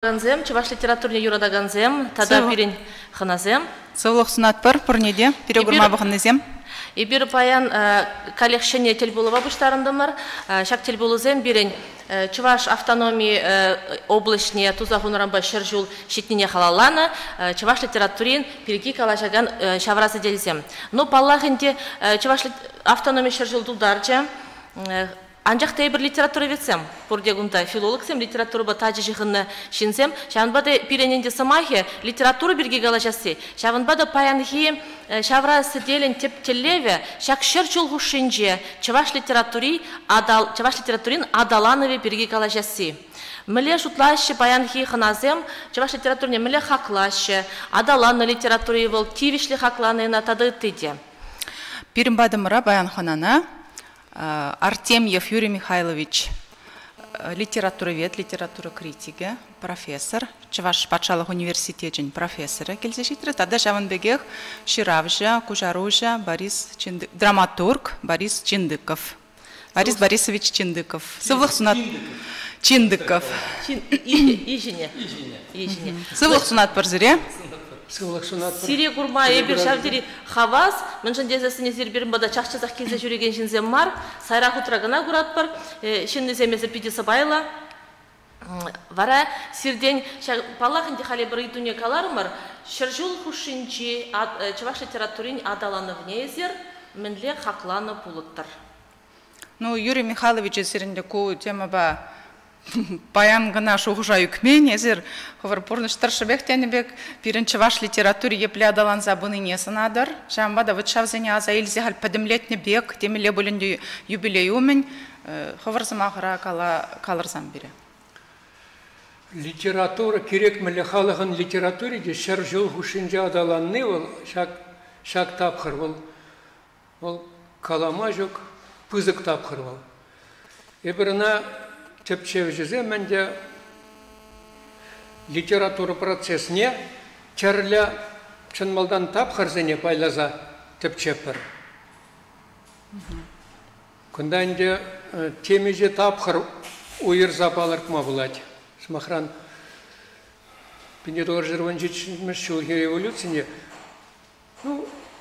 Ганзем, чуваш литературный юрада ганзем, тада пирин ханазем. Саулық сунат пар, пурнеде, перегурма баханезем. И бир паян коллекционе телбулова буштарындамар, шак телбулузем бирин чуваш автономии облачне тузахунарамба шержул шитнине халалана, чуваш литературин переги калашаган шавразы делзем. Но паллахинде чуваш автономии шержул дударча, Анжақ тәйбір литература ветсем, пордегунда филологсем, литература ба тажи жихынны шинсем, шаванбада пирененде самахе литература бірге галажасы, шаванбада паянхи шавра сиделен тептелеве, шак шерчул хушинже, чаваш литературин адаланове бірге галажасы. Міле шутлашы паянхи ханазем, чаваш литературне міле хаклашы, адаланы литературы вол тивишлі хакланы на тады тыде. Пирімбадымыра баян ханана, Артемьев Юрий Михайлович, литературовед, литература критиги, профессор, Чуваш Патшалық университетин профессора келзешитре, тада Жаванбегех, Ширавжа, Кужаружа, драматург Борис Чиндыков. Борис Борисович Чиндыков. Сывлық сунат Чиндыков. Ижине. Сывлық сунат парзире. Сирия гурма ебір шавдері хавас, мүншін дезесіне зерберін бада чақчазақ кезе жүреген жінзем мар, сайрақ ұтырағына құрат бар, шынны земезі пидесі байла. Вара сирден палақынды қали бір үйдуне каларымыр, шыржул хушинчи чываш литературин адаланы внезер, мінле хақланы пулыттыр. Ну, Юрий Михайлович сирінде ку тема ба Паян гына шуғыжа үкмен, езір ғывырпұрныштыр шыбектенібек, бірінші ваш литературе епле адалан забыны несінадыр. Жамбада вытшавзене аза елзе хал падымлетні бек, демеле бөлінді юбилей умен, ғывырзым ағыра қалырзам бірі. Литература, керек мілі халығын литературеде шар жыл ғушынжа адаланны, ол шак тапқыр, ол калама жоқ, пызық тапқыр. Ебіріна Тепчевжезе менде литература процессне чарля чынмалдан тапқырзене байлаза тепчепір. Күнданде темеже тапқыр ойыр запалыркма болады. Смахран 1927 жылғы революцияне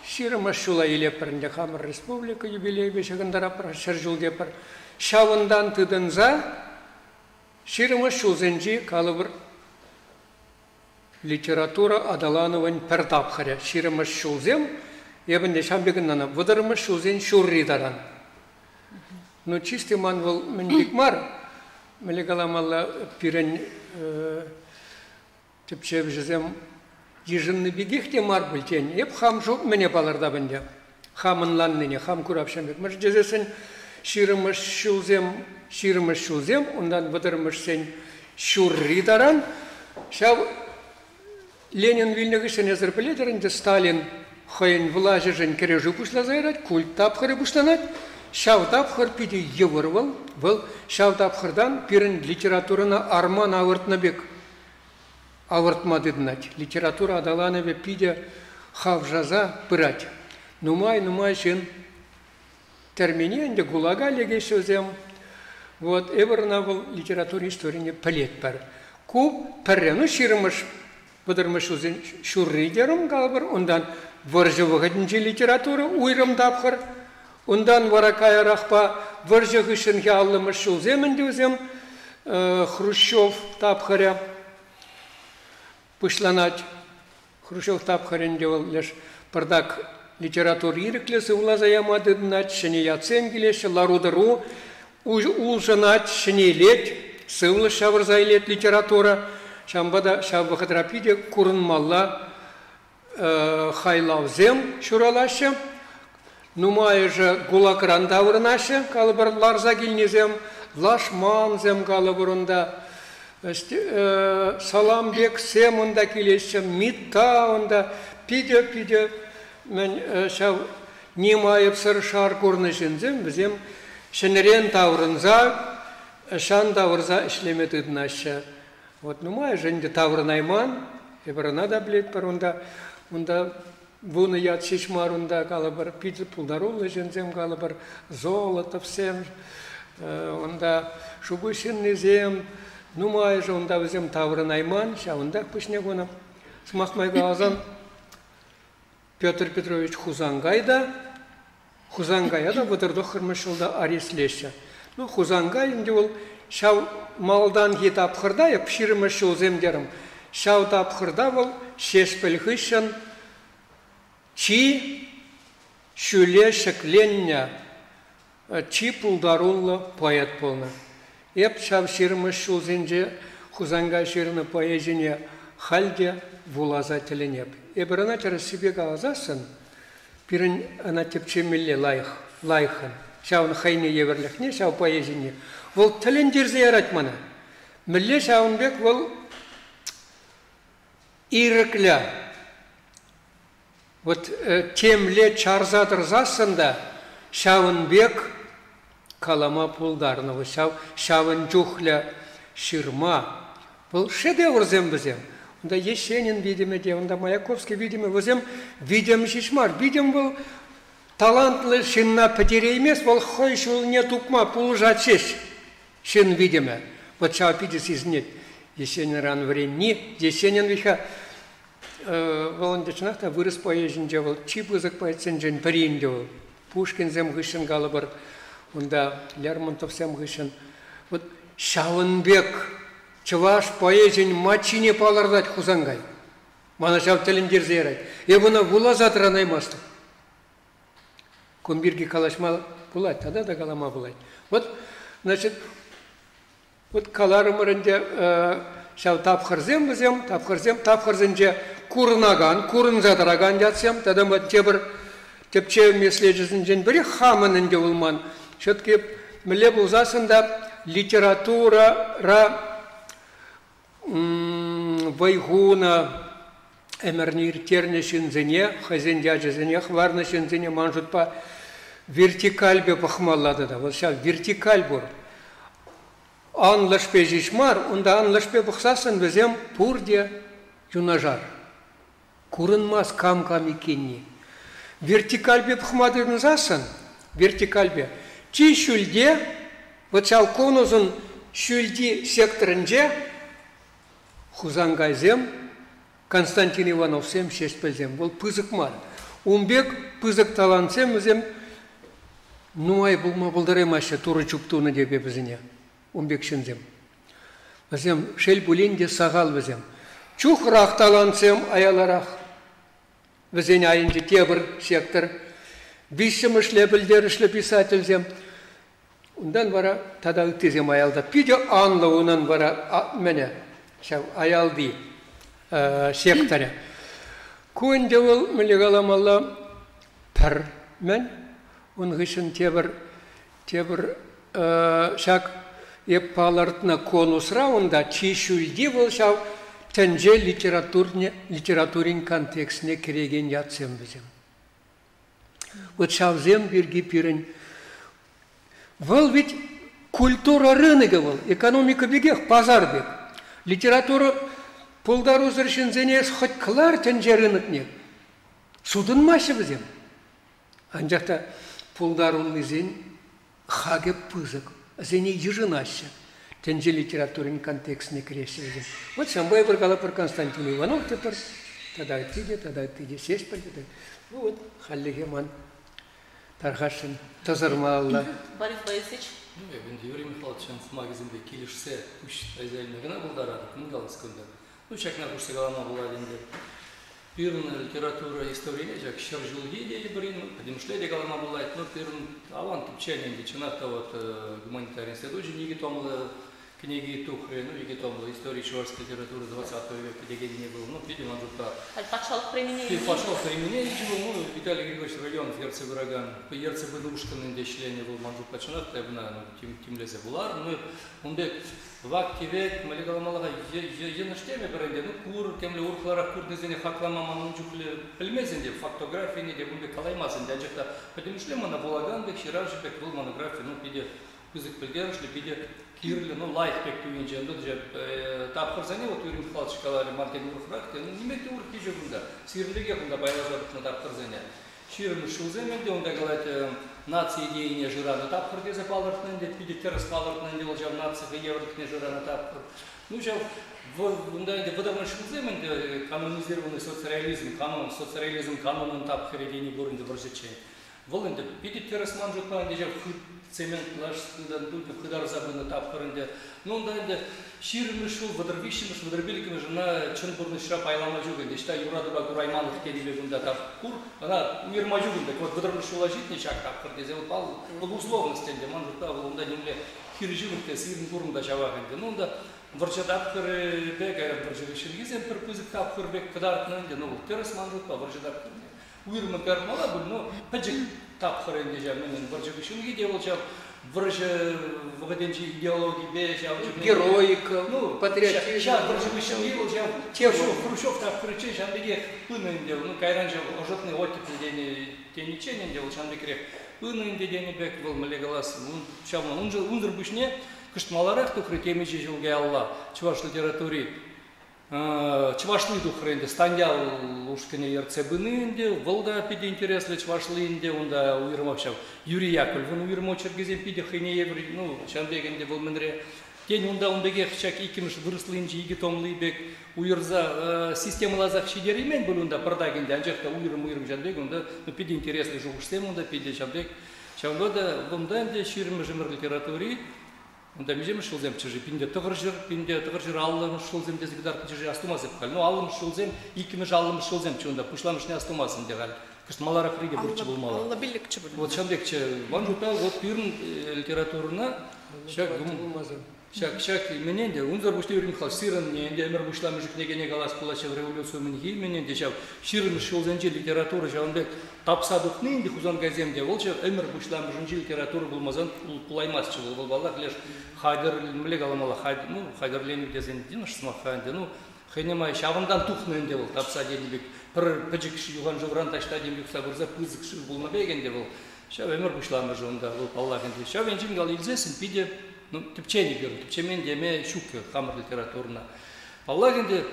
ширыма шула елепірінде Хамыр Республика юбилей бешігіндара шыржыл депір. Шавындан тыдынза Ширыма шулзенжи калыбыр литература адалановын пір тапқыря. Ширыма шулзем, ебінде шамбегіннана выдырыма шулзен шурридаран. Но чисты ман был міндікмар, мілі галамалла пирен тіпчеп жызем ежінні бегехте мар білтен. Еп хам жоқ мене баларда бінде. Хамынланныне, хам күрап шамбек. Мір жезесін Ширымыш шулзем, ондан выдырмыш сен шурридаран. Шав Ленин вильнігішін езір біледерінде Сталин хайын влажы жын кережу пушла зайрат, культ тапқыры пуштанат. Шав тапқыр пиде евір был. Шав тапқырдан пирін литературына арман ауыртны бек. Ауыртма дедінат. Литература адаланы пиде хав жаза пырать. Нумай жын. Терминенде гулага леге сөзем. Вот, эверна был литература история палет пар. Куб паррену ширмыш, выдырмыш өзен шурридером галбар, ондан варжы выгоднче литература уйрым тапхыр, ондан варакая рахпа варжы гышынге аллымыш шулземенде өзем Хрущев тапхыря пышланать. Хрущев тапхыренде ол леш пардак литература иреклесі улаза ямадыдынат, шыне яцен келеші, ларудыру, улжынат, шыне лет, сывлы шавырзай лет литература, шамбада шавбахадрапиде курынмалла хайлавзем шуралашы, нумайы же гулакран давырынашы, калыбыр ларза келнезем, лашманзем калыбырында, саламбек сем онда келеші, митта онда, пиде, мен шав немайып сыр шар көрні жынзем, бізем шынырен таврынза, шан таврза ішлеметідің ашы. Вот нумай жынды таврын айман, ебіріна да білет бар, онда бұны ят шешмар, онда калы бір пиді пулдарулы жынзем, калы бір золотов сем, онда шубышын незем, Нумай же онда өзем таврын айман, шауындақ пішне қонам. Смақмай қалазан Петр Петрович Хузангайда, Хузангайда бұдырды қырмышылда ареслеші. Ну, Хузангай енді ол шау малдан кет апқырда, пширымышы өземдерім. Шау тапқырда ол шешпілгішін чи шүле шекленне чи пулдарулы поэт болны. Еп шау ширымышы өзенде Хузангай ширыны поэзіне халде вулаза теленеп. Ебіріна через себе қалазасын, бірін ана тепчемелі лайхын. Шауын хайны еверліхне, шау поэзіне. Ол тілін дерзе ярат мана. Мілі шауын бек ол иріклі. Вот темле чарзадырзасында шауын бек калама пулдарны. Шауын жүхлі шырма. Бұл шедевр зембізем. Онда Есенин видимеде, онда Маяковский видиме, өзем видим шишмар. Видим был талантлы шинна пәтере емес, ол хой шул не тукма, пул жатшеш шин видиме. Вот шау пидес изнет. Есенин ран времени, Есенин виха волондечнахта вырыс поезжинде был, чип ызык поэтсенжен паринде был. Пушкин зем гышын галыбыр, онда Лермонтов зем гышын. Вот Шауынбек чываш поэзин мачине палардать Хузангай. Мана шау тіліндер зейрай. Ебіна вула затыран аймасты. Кунбирги калашма булать, тогда да калама булать. Вот, значит, вот каларымырынде шау тапқырзем бізем, тапқырзенде курнаган, курын затыраган жатсем, тогда мы тепче меслежізінжен бірі хамынынде улман. Шетке міле бұлзасында литература вайгуна эмернир тернешинзене, хазендяжезене, хварнешинзене манжут по вертикальбе пахмаллады да. Вот сейчас вертикаль бур. Анлашпе жишмар, онда анлашпе бахсасын безем пурде юнажар. Курынмас кам-кам икенни. Вертикальбе пахмадырын засын, вертикальбе. Чи шүлде, вот сейчас конузын шүлде секторынже, Хузангайзем, Константин Ивановсем шешпелзем. Бұл пызык мар. Умбек пызык талантсем өзем, нуай бұлма бұлдарым ашы туры чуптуны деп бізіне. Умбек шынзем. Өзем шел бұленде сағал бізем. Чухрақ талантсем аяларақ. Бізіне айынды тебір сектор. Бишім ішле білдер ішле писательзем. Ондан бара тада үттезем аялда. Пиде анлы онан бара мәне. Шау аялды секторы. Көнде ол мүлігаламалы пір мен, он ғышын тебір шак еп палартына конусра, онда чешүлде ол шау тәнже литературин контекстіне кереген ятсем бізем. Вот шаузем бірге пирін. Бұл ведь культура рынығы бұл, экономика бегех, пазар бег. Литература пулдару зіршінзенес хоть қылар тәнже рынықне. Судын машы бізем. Анжақта пулдару лызен хагеп пызық. Зене ежынашы. Тәнже литературин контекстіне кересі бізем. Вот самбай бір қалапыр Константин Иванов тепір. Тада тиде, сеш пәлді. Вот, халлеге ман тархашын тазармалла. Борис Борисович. Юрий Михайлович в магазинде келишсе үш хозяйнагына булдарады, кымдалыс күнді. Чакна курсы галама була денде. Пирн литература история жак шар жылги дели брин, подимшледе галама була, но пирн аван тупчененде чынакта вот гуманитарий институт жиги томлы книги тухры, ну иги томлы история чувашской литературы 20 века дегеди не было. Ну, видимо, он тут пошел применение. Пошел применение, чего ну Виталий Григорьевич Районов, Ерцебураган, по Ерцебудушкан инде был манжут починат, табна, ну тимлезе булар, ну он бек вак кивек, малигаламалага еныштеме бренде, ну кур, темле урхлара курднезене хаклама манунчукле пельмезенде, фактографии не дебун бек калаймасын, дяджекта, потому что на булаган бек ширажбек был монография, ну пиде кызык пельгерышле, пиде кирли, ну лайф бек туинже, ну же тапхарзане вот Юрий Михайлович калари маркетинг урхракте, ну немете урхи жогунда, сирлиге гунда байлажадык на тапхарзане. Ширны шулземенде, онда галат нация идеяне жираны тапқыр дезе палыртынан деп, биде теріс палыртынан деп, жау нацияға еврдікне жираны тапқыр. Ну, жау, выдавно шылземен, канонизированный социализм, канонын тапқыр едені көрінді бір жетшен. Бұл енді, биде теріс манжутпан де, жау, цемент лашсындан кыдар забыны тапқырынды. Ну, онда енді ширіміш ол, выдырбишіміш, выдырбелікіміш, на чынбұрны шырап айлама жүгінде, ішта юрады ба күраймалық кедебе күнда тапқыр, ана уйырма жүгінде, вот выдырбіш ола житне чак тапқыр дезе, бұл условностенде, манжутта, бұл онда немле хир жүгінде, сырын бұрында жавағынды. Ну, онда вырча тапқыр бек, айрам вырча шыргізен бір пызық тапқыр бек кыдартынынде, ну, теріс манжутта, вырча тапқыр. Уйырмы кәрмала бұл, ну, пыжық тапқыр енді жа, менен вырча шыргізен де ол жа, вырча вғаденчі идеология бе, жа, героика, патриотизм. Жа, вырча шыргізен ол жа, Хрущев тапқыр чен, жандеге пынынде, ну, кайран жа, ожытны оттеплі дені тенечененде, ол жандекірек пынынде дені бек бұл мілегалас, шаман, ұндыр бүшне, кыштмаларақ тұқыры темече жылге алла, чуваш литератури, чувашлы тухренде станял ушкине ерцебынынде, волда пиде интересле чувашлынде, онда уйрмакшав Юрий Яковлев, уйрмо чергезен пиде хыне еври, ну, шанбегенде бұл мінре. Тен ондагех чак икимиш вырыслынчы иги томлы бек уйрза системалазах шидеримен бұл онда пардагенде, анжақта уйрым жанбек, онда пиде интересле жуғышсем, онда пиде жанбек. Шанбада бұнда әнде ширімі жымыр литератури, онда межем шылзем чыжы, пинде тығыр жыр аллым шылзем дезі гидар чыжы астумасы пқал. Ну, аллым шылзем, икіміш аллым шылзем чы, онда пұшламышне астумасын дегал. Кышт малара хриге бұрчы болмалы. Алла білікчі бұл. Вот шамбекчі, ван жута, вот пирн литературына, шак мененде, унзар бушты юрим хал, сирын мененде, әмір бұшламы жүкнегене галас пулачев революцию менеги, мененде, шав, ширын шылзенче литература, шаванбек, тапсадық нейнде хузан газемде, ол шав, әмір бұшламы жүнче литература болмазан пулаймасчы бол, баллах леш, хайдыр, мілек аламала, хайдыр леніп дезен, динаш смаханде, ну, хайнемай, шавандан тухненде бол, тапсаденебек, пір піжікші юған жывран ташта дембек сабырза пызықшы болма бегенде бол, шав, әмір бұшламы жонда, ол баллахенде, шав, енжім гал илзесін, пиде, ну, тіпчені көрін, тіпчемен деме шук қамыр литературына. Баллагенде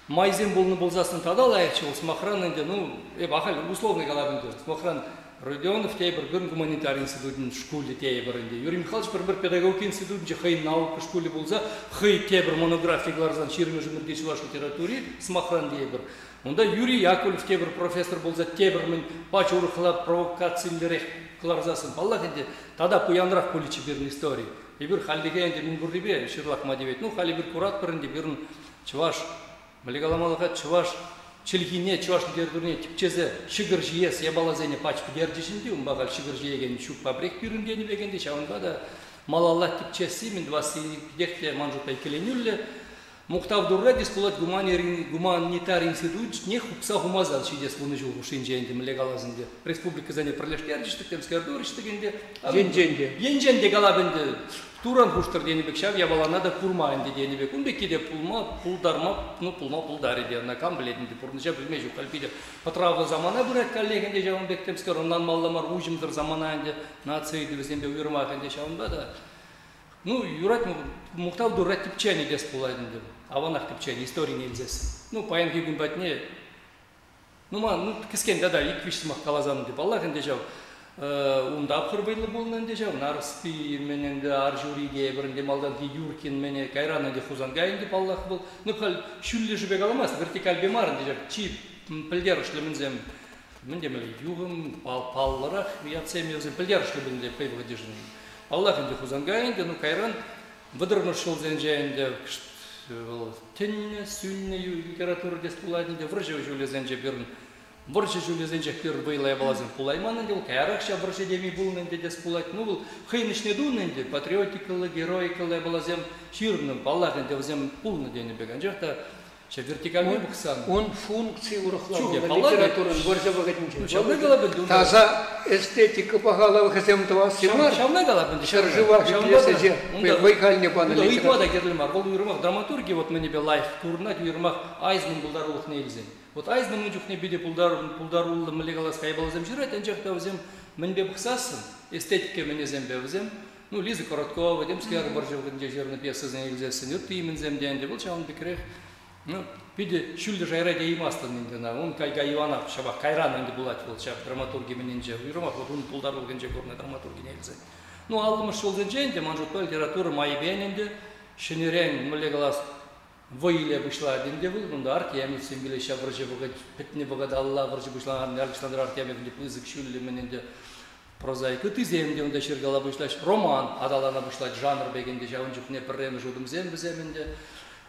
майзен болны болзасын тадал аяқчы ол смахранынде, ну, бақал, условный қалабынды. Смахран Родионов тейбір бір гуманитарий институтын школе тейбірінде. Юрий Михайлович бір педагог институтынче хыйын наука школе болса, хый тейбір монографиялардан шерме жұмырде чуваш литературе смахран дейбір. Онда Юрий Яковлев тейбір профессор болса, тейбір мен бачы ұрықылап провокациялерек қыларзасын. Баллагенде тада пуянрақ поличи бірін истории. Ибір халдегенде мен бұрдебе, шырлақ мадебет. Ну, хали бір курат бірінде бірін чуваш, малегаламалыға чуваш, чилгине, чуваш литературне типчезе шыгыр жиес, ебалазене пачпы дердешінде, бағал шыгыр жиеген шук пабрек біріндені бегенде, шауынға да малалла типчесі, мен 20-декте манжутай келенюлле, Мухтав Дурредис пулат гуманитарий институт не хупса гумазал шидес буны жыл ушинженде млегалазынде. Республика зане пролетариатчык темскардоричтегенде. Енженде галабенде туран хуштар денебек шав ябалана да курмаенде денебек. Унбеки де пулдарма, ну пулдари де на камблединде пурныча билмежу калпиде. Патравлы замана бурат коллегенде жаванбек темскар оннан малламар ужимдыр заманаенде нацияды безенде уйырмагенде шавында да. Ну, юрат Мухтав Дуррет типчени дес пулайдынды. Аванах типчени, истории нельзясын. Ну, паян кегін бәтіне. Ну, кіскен дада, иквишті мақталазанын деп. Аллах әнде жау, ұнда апқырбайлы болын әнде жау, Нарыспир мененде, Аржуриге, бірінде малдан Юркин мене, Кайран әнде Хузангайын деп Аллах бол. Ну, қал шүлі жібек аламас, вертикаль бемар әнде жау, чип, пілдер ұшлы мінзем, міндемелі юғым, палларақ, ятсем евзем, пілдер ұшлы бінде пейбіға дежін. Аллах әнде Хузангайынде, ну, Кайран, выдырмыш шылзен жайында, тенне, сүнне литература дес пулайдынде, выржы жүлезенже бірін, выржы жүлезенже бір байлай балазын пулайманынде, кайрақша выржы демей бұлынынде дес пулайд. Ну, бұл хыйнышне дұнынде, патриотикалы, героикалы балазем ширным, Аллах әнде взем пулны дені беген жақта, вертикальный буксан. Он функции урахлавы литературын выржы вағадынче. Таза эстетика бағалавы қыземтіва симар. Шавна галабынды. Шаржывақ еплесе же, байқаліне паны литература. Уйкмада керділмар, бұл уйырмақ драматурги, вот мене бе лайф турнат уйырмақ айзның бұлдарулық нелізен. Вот айзның мұн жүхне биде бұлдарулы мілегалас қайбалызым жүрет, әнжақта өзем мен бе бұқсасын, эстетика менезем бе өзем. Ну, Лиза Короткова, демскер баржы вғынде жерні пьесызын елзесін, үрті имен земденде, бұл чауын бекірек. Ну, биде шүлді жайра деймастын енді, он кайга Иванов шабақ кайран енді болат бол, шабақ драматурги менен же, үйрімақ, вот он пулдар болген же көріне драматурги нелізі. Ну, алдымыз жолдың же енді, манжутпа литература майбен енді, шынерен мүлегалас войле бышла денде был, ну да артемит симбиле шабрже богат пятне богат Аллах врже бышла Александр Артемит деп язык шүлле мененде прозаика тиземде онда шергала бышлаш роман адалана бышлать жанр бегенде жауын жүкне піррем жудым зембеземінде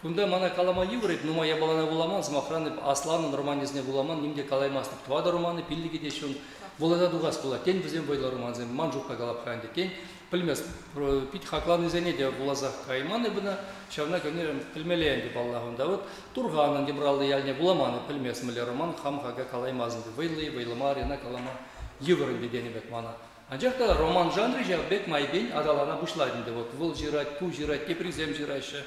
күнде мана калама еврейт ну моя балана буламан змахраны асланын романизне буламан нимде калаймастык твада романы пиллиги дешун болада дугас була тен бізем бойла роман зем манжукка галап ханде тен Пылмес, пить хакланы зенеде булазах кайманы бына, шавна көнерем пылмелеенде баллағында. Вот Турганын демралды ялне буламаны пылмес міле роман хамхага калаймазынды. Вайлы, вайлымарина калама еврынды денебек мана. Анжақта роман жанры жабек майбен адалана бушладынды. Вот выл жирать, ку жирать, кепризем жирайшы.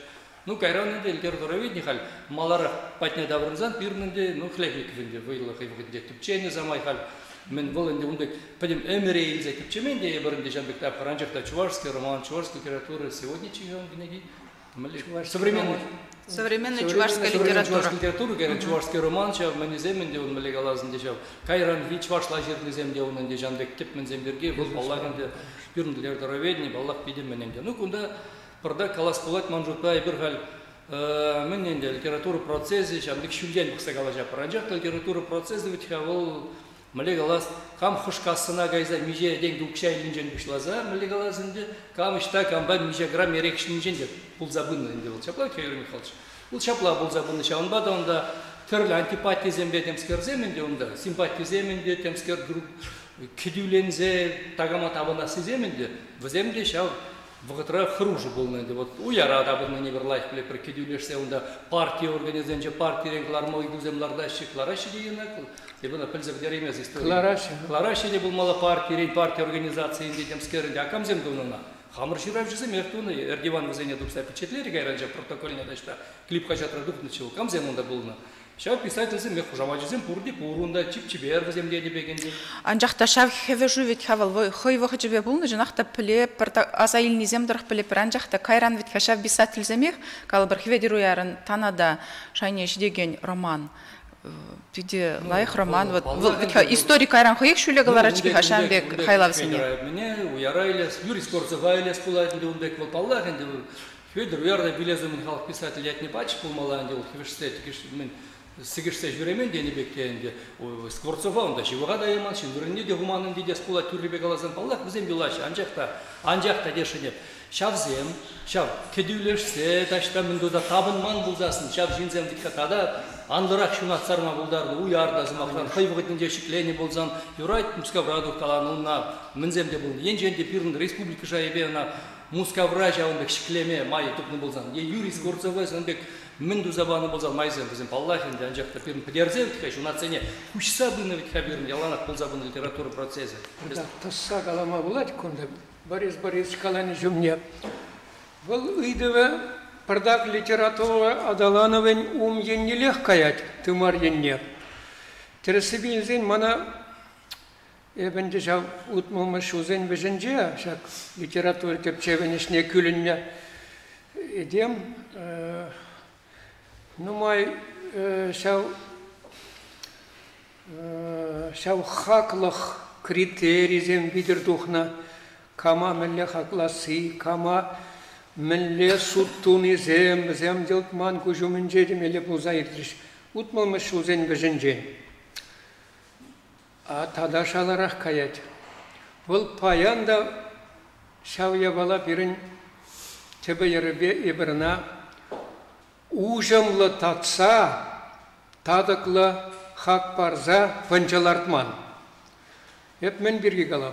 Ну кайранынды литературоведни халь малара патне даврынзан пирнынды, ну хлебниковынды вайлы хайвгынде түпчені замай халь. Мен был инде ундек, пойдем эмирейл за кипчемен де ебернде жанбек тап харанжакта чувашский роман, чувашская литература сегодня чигон гнеги. Современная чувашская литература. Говорят, чувашский роман, чав мен земенде он мелегалазын де чав. Кайран ви чувашла жерлы земде он де жанбек тип мен земберге был баллагынде пирнде литературоведни баллах пидем мененде. Ну кунда парда калас булат манжутпай бир хал мен инде литература процессы жанбек шүлден быкса калажа харанжакта литература процессы ведь хавыл Млегалас, кам хушкасына гайза миже ден дукшай линжен бушлаза, млегалас инде кам ишта камба миже грамм ерекшинжен деп бул забынны инде бул чапла Юрий Михайлович. Бул чапла бул забынны чанбада онда түрлі антипатия зембе темскер земенде онда симпатия земенде темскер групп кедюлензе тагама табана земенде в земде шау вгытра хруже болны инде вот уяра табыны не берлайф биле бір кедюлешсе онда партия организенже партия ренглар мойду земларда шиклара шидегенак Ебана пыльза вдеремез история. Клараши де был мала партия, партия организации инде темскеринде. А кам земдуна? Хамыр жирав жизы мертуны. Эрдиван вызене дукса впечатлери гайранжа протокольне дашта. Клип хачат продукт начал. Кам земунда булна? Шав писатель зем мехужава жизем пурди пурунда чип-чибер выземде де бегенде. Анжақта шав хеве жувет хавал хой вахы живе булны жанақта піле азаил низемдырық піле бір анжақта кайран вет хашав писатель земех калбыр хеведеру ярын танада шайне жидеген роман. Биде лайх роман вот историк айран хоек шулегаларачки хашанбек хайлавсыне. Мне уярайлес Юрий Скорцевайлес кулайдынды унбек бол паллахынды Федор уярда билезумен халық писатель ятне бачы пулмаланды ол хевеште мен сигеште жүремен денебектенде Скворцова онда шивага да яман шивырынне де гуманын дидес кулай түрребек алазан паллах бізем билашы анжақта дешіне шавзем шав кедүлешсе ташта міндода табынман бұлдасын шав жинзем диткатада андырақ шунатсарма бұлдарды уярда зымақлан қайбығытын жешіклені болзан юрайт мускаврадух калануна мінземде бұл енженде пирнды республика жайбе мускавра жауынбек шіклеме майы тұпны болзан Юрий Скворцовай сонбек Мінду забаны болзал майзен бізім паллахын де анжақта пирн підерзе вітхай шунатсене күшса бұны вітха бірін яланақ бұл забыны литература процессы. Тасса калама болады күнді Борис Борисович каланы жүмне. Бұл үйдіві пырдақ литература адалановын еннелех каят тымар енне. Тересі білзен мана ебінде жау ұтмылмыш ұзен бізінже шак литература тепчевен ішіне күлінне едем. Нумай шау хаклых критеризем бидердухна кама милле хакласы, кама милле суттуны зем делтман кужумынже демеле бұлзайырдырыш. Утмалмыш ұзен бізінже. А тадашаларақ каят. Бұл паянда шау ябала бірін тебе еребе ебірна Ужамлы татса, тадықлы хақ барза панчалартман. Еп мен бірге қалап.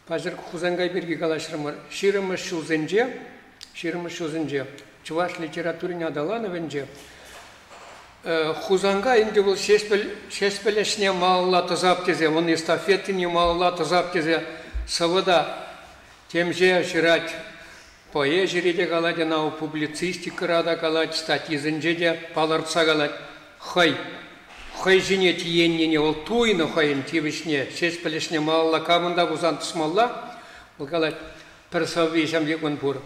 Пазыр хузангай бірге қалашырымыр. Ширымыш шузынже, чуваш литературын адалановынже. Хузанга енді бұл шеспілешіне малыла тұзап тезе, он эстафетіне малыла тұзап тезе, савыда темже шырать. Поэзияде калады, нау публицистикада калады, статьизінже паларца калады. Хай жіне тиеннене, ол туйны хайын тивішне, шеспілішне малла камында бұзан тұсмалла, ол калады, пірсау бейшам бекін бұр.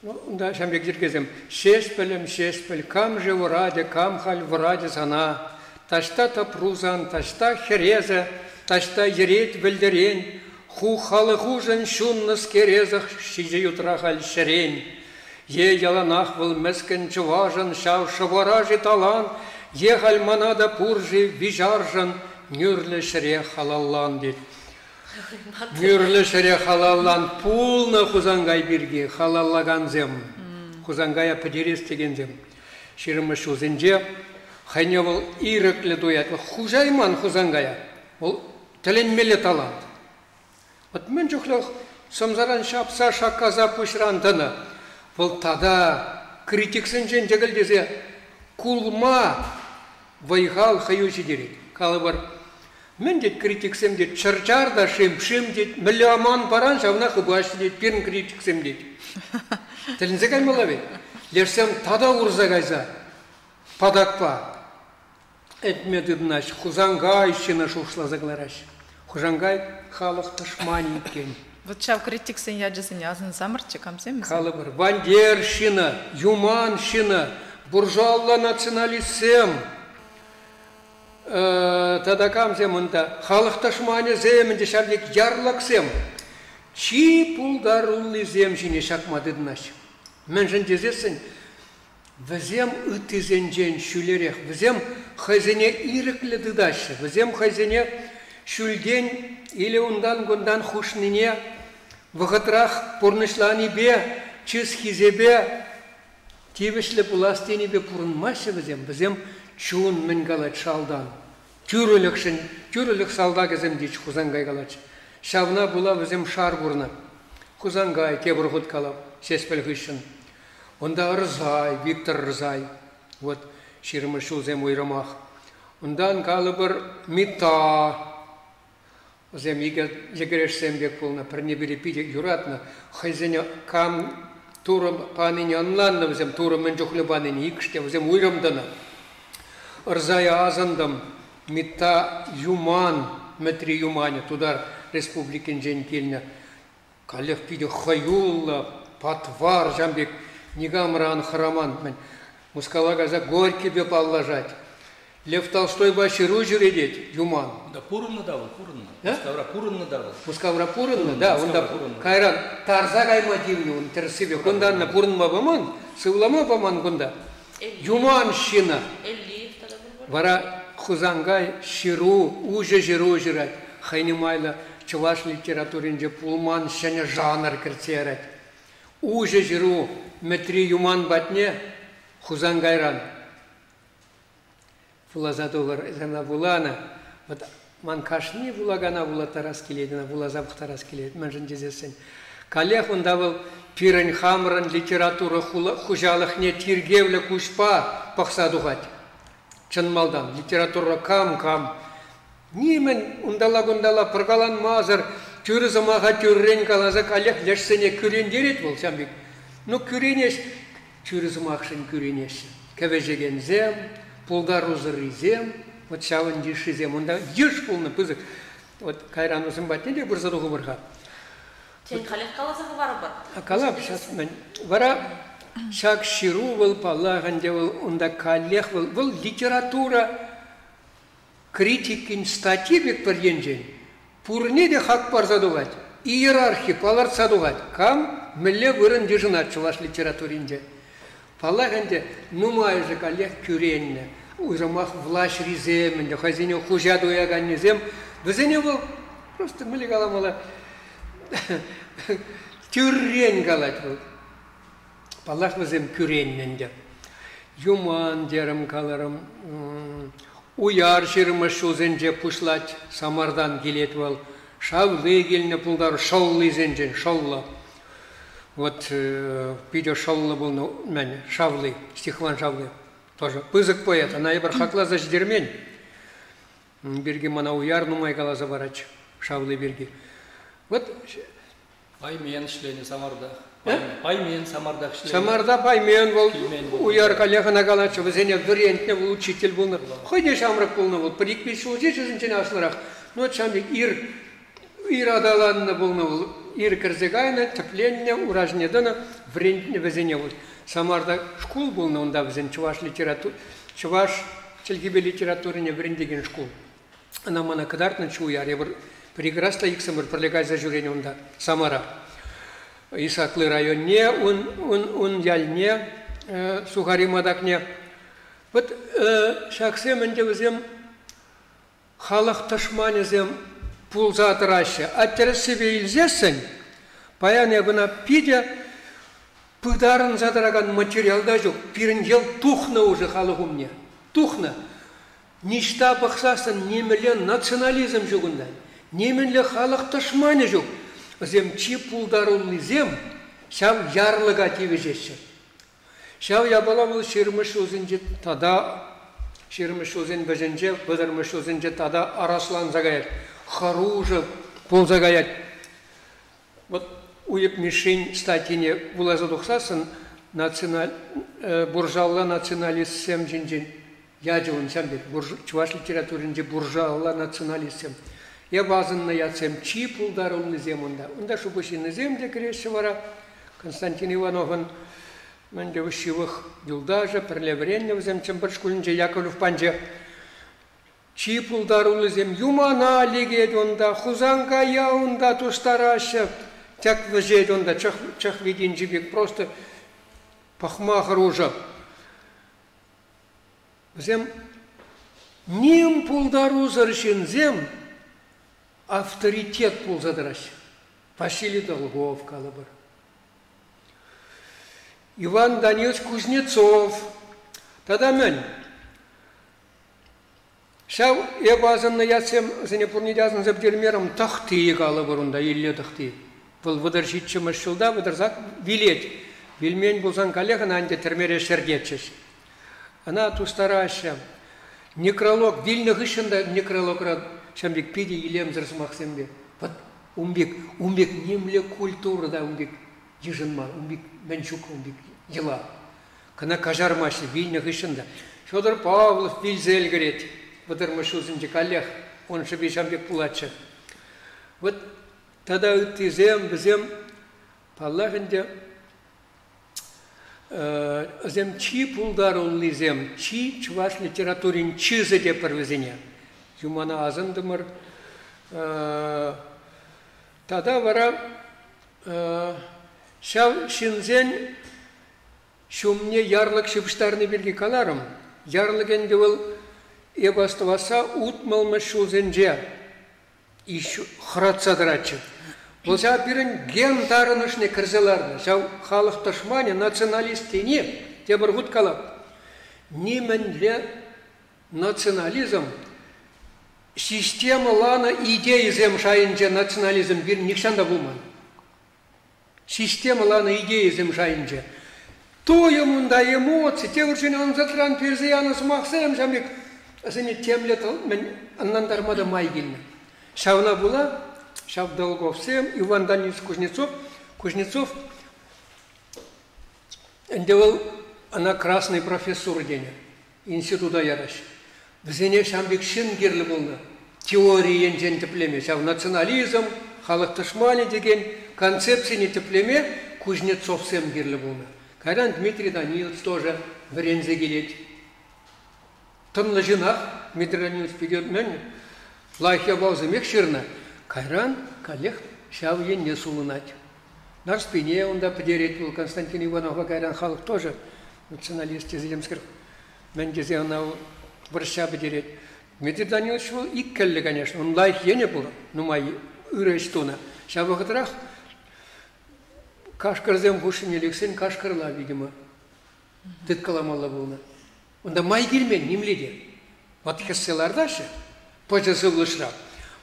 Да, шамбек жиргезем. Шеш піл, кам же враде, кам халь враде сана. Ташта тапрузан, ташта хереза, ташта ерет вілдерен. Ху халы хужын шунныс керезах, шиже ютра халь шерен. Е яланах был мескен чуважан, шау шаваражи талан. Е халь манада пуржи вижаржан, нюрле шере халаллан дед. Нюрле шере халаллан пулна хузангай бирге, халаллаган зем. Хузангая падерес деген зем. Ширымы шузенже, хайне был ирыклы дуят. Хужайман хузангая. Ол тіленмелі талант. Вот мен жүхлі сомзаран шапса шаққаза пұшрантыны. Ол тада критиксен жен жегіл дезе кулма вайғал хайуши дерек. Калы бар. Мен дед критиксем дед чарчарда шем дед миллиаман баран жавна хыбашы дед перін критиксем дед. Тілінзе каймала бе? Лерсем тада урза гайза. Падакпа. Этмеді дынаш. Хузангай шына шушла заглараш. Хужангай халық тышмани кен. Вот чав критиксен яджысын язын замырчы камсеміз? Калы бар. Вандер шына, юман шына, буржуалла националистсем. Тада камсем онда халық тышмани земінде шарлек ярлаксем. Чи пулдарулы зем жіне шақмады дынаш. Мен жын дезесін. Візем үтізен жен шүлерек. Візем хайзене иріклі дыдашы. Візем хайзене шүлден или ундан хушныне вғытрах пұрнышланы бе, чыз хизебе, тевішлі бұластені бе пұрынмашы візем. Візем чуын мін қалад шалдан. Түрілік салда кезем дейч хузангай қалад. Шавна була візем шар бұрна. Хузангай кебір ғыд қалап, сеспіл ғышын. Онда Рзай, Виктор Рзай. Вот ширмы шулзем ойрамах. Ондан калы бір Мита. Зем егерешсем бек полна, пренебери пиде юратна. Хайзене кам турым паныне анланна, взем турым мен жохлы паныне икште, взем ойрамдана. Рзая азандам, Мита Юман, Метри Юмане, тудар республикин жен келіне. Калех пиде хаюлла, патвар, жамбек, Нигамран хараман. Мускала газа горький бе положать. Лев Толстой баши ружер едет, Юман. Да пурынны давыл, пурынны. Мускавра пурынны давыл. Мускавра пурынны, да. Онда кайран тарза кайма дивни, он терсибе. Конданна пурынма баман, сывлама баман конда. Юман шина. Вара хузангай ширу, уже жиру жирать. Хайнимайла чуваш литературинде пулман шене жанр керцерать. Уже жиру метри юман батне хузангайран. Фулазадовар зана булана. Вот ман кашни булагана була тарас келедина, була забх тарас келед. Мен жын дезесен. Калех онда был пирен хамран литература хужалыхне тиргевле кушпа пахсадугать. Чынмалдан литература кам. Немен ундала пыргалан мазар түрі замаға түррен қалаза калех лешсене күрен дерет бол сәмбек. Ну күренеш, түрі замақшын күренеш. Кәвежеген зем, пулдар узыры зем, вот шавын деші зем. Онда еш пулны пызык. Вот кайран ұзын бәтінде бір задуғы бұрға. Тен қалех қалазағы бары бар? Қалап, шасымен. Вара шак ширу был палағанде был, онда калех был. Был литература критикин статьи бек бір енжен. Пурне де хак пар задугать, иерархи палар садугать. Кам мелле вырын дежинат чуваш литературинде. Палаганде нумай же калех кюренне. Уйрамах влаш риземенде, хазине хужаду яганнезем. Везене был просто мели галамала кюрен галать был. Палах везем кюренненде. Юман дерем каларам. Уяр ширмы шузенже пушлать Самардан келет был. Шавлы келіне пулдар шаулы зенжен, шаула. Вот видео шаула был, ну, мәне, шавлы, стихван шавлы. Тоже пызык поэт, она ебір хақла за ждермен. Берге мана уяр нумай қалаза барач, шавлы берге. Вот. Паймен шлені Самарда. Паймен Самарда шлені. Самарда паймен был, уяр калехана қалачы, візене вариантне был, учитель был. Хойде шамрак был, вот, прикпись шулзе жүзінчен асылырақ. Ну, вот шамбек ир ирадаланны булны ир кірзегайны, тіплення, уражнедіні, врентіне візіне бұл. Самарда школ булны, онда візен чуваш челгибе литературине врендеген школ. Она мана кадартна чуяр, я прекрасно иксамыр пролегай за жюрение онда, Самара. Исаклы районне, он яльне, Сухаримадакне. Вот шахсем энде візем халық ташманезем пулза атыраща. Аттері себе илзесін, паян ебіна пидя пыдарын задыраган материалда жоқ. Пирін ел тухна уже халығымне. Тухна. Ништа бақсасын немелі национализм жоғында. Немелі халық ташманы жоқ. Зем чи пулдарулы зем, шав ярлыға тевежеші. Шав ябала бұл шерміш өзінже тада, шерміш өзін бәжінже, бұдырмыш өзінже тада араслан загаяд. Харужы пол загаяд. Вот уеп мишень статине булазы дұқсасын, буржалла националист сем жинжин. Яджуын сәмбет, чуваш литературинже буржалла националист сем. Я базынна ятсем чи пулдарулы зем онда. Онда шубышины зем де кіреші вара. Константин Ивановын менде вышивых юлдажа, пірлевренне взем чем бір шкулінже Яковлев панже. Чи пулдарулы зем юмана легет онда, хузанга я онда тустараша. Тяк вжет онда, чах видин жибек, просто пахма харужа. Взем ним пулдару зарышын зем, авторитет пулзадыраш. Василий Долгов калабыр. Иван Данилович Кузнецов. Тогда мен. Шау ебазынны ятсем, зенепурнидязын забдермером тахты калабырында, илле тахты. Бұл выдыршитчі машылда, выдырзак вилет. Вильмень бұлзан коллегана анде термере шердетчеш. Она тустараша. Некролог, вильны гышында некролог рад. Шамбек пиди илем зарсмахсембе. Вот умбек немле культура да умбек ежинма, умбек менчук умбек ела. Кана кажармаши вильны гышында. Федор Павлов вильзель говорит. Выдырмыш өзінже коллег, он шабе шамбек пулатшы. Вот тогда тезем, бізем паллахынде зем чи пулдарулы зем, чи чуваш литературин чизы де парвезене. Юмана азындымыр. Тогда вара шау шинзен шумне ярлык шыпыштарны берге каларым. Ярлык энде был ебастываса утмалмы шулзенже. Ищу хратсадырачы. Болса бірін ген тарынышны кірзеларды. Шау халық ташмане, националистіне, те бір ғұт қалап. Неменле национализм, система лана идеи зем шайынже национализм бір никшанда болман. Система лана идеи зем шайынже. Тойы мұнда эмоции, те үршіне анзатран перзияны сымақсайым жамек. Азыне темлет мен аннандармада май келмі. Шауна була, Шав Долговсем, Иван Данилович Кузнецов, был она красный профессор деня, института яраш. В зене шамбек шингерлі болна, теории енжен теплеме, шав национализм, халық ташмали деген концепцияны теплеме Кузнецов сем герлі болна. Кайран Дмитрий Данилович тоже в Рензе келет. Тынлы жинақ, Дмитрий Данилович пегет мен, лайхя баузымек шырна. Кайран, коллег, шау не сулынать. На спине он да подерет был Константин Иванов, Кайран халық тоже националист из земских. Мен дезе она враща подерет. Дмитрий Данилович был иккелли, конечно, он лайхе не был, но мои үрәштуна. Шау вахатрах кашкарзем хушин елексен кашкарла, видимо. Дед каламалла был. Он да май келмен, немледе. Вот хеселарда ше, позже вышло.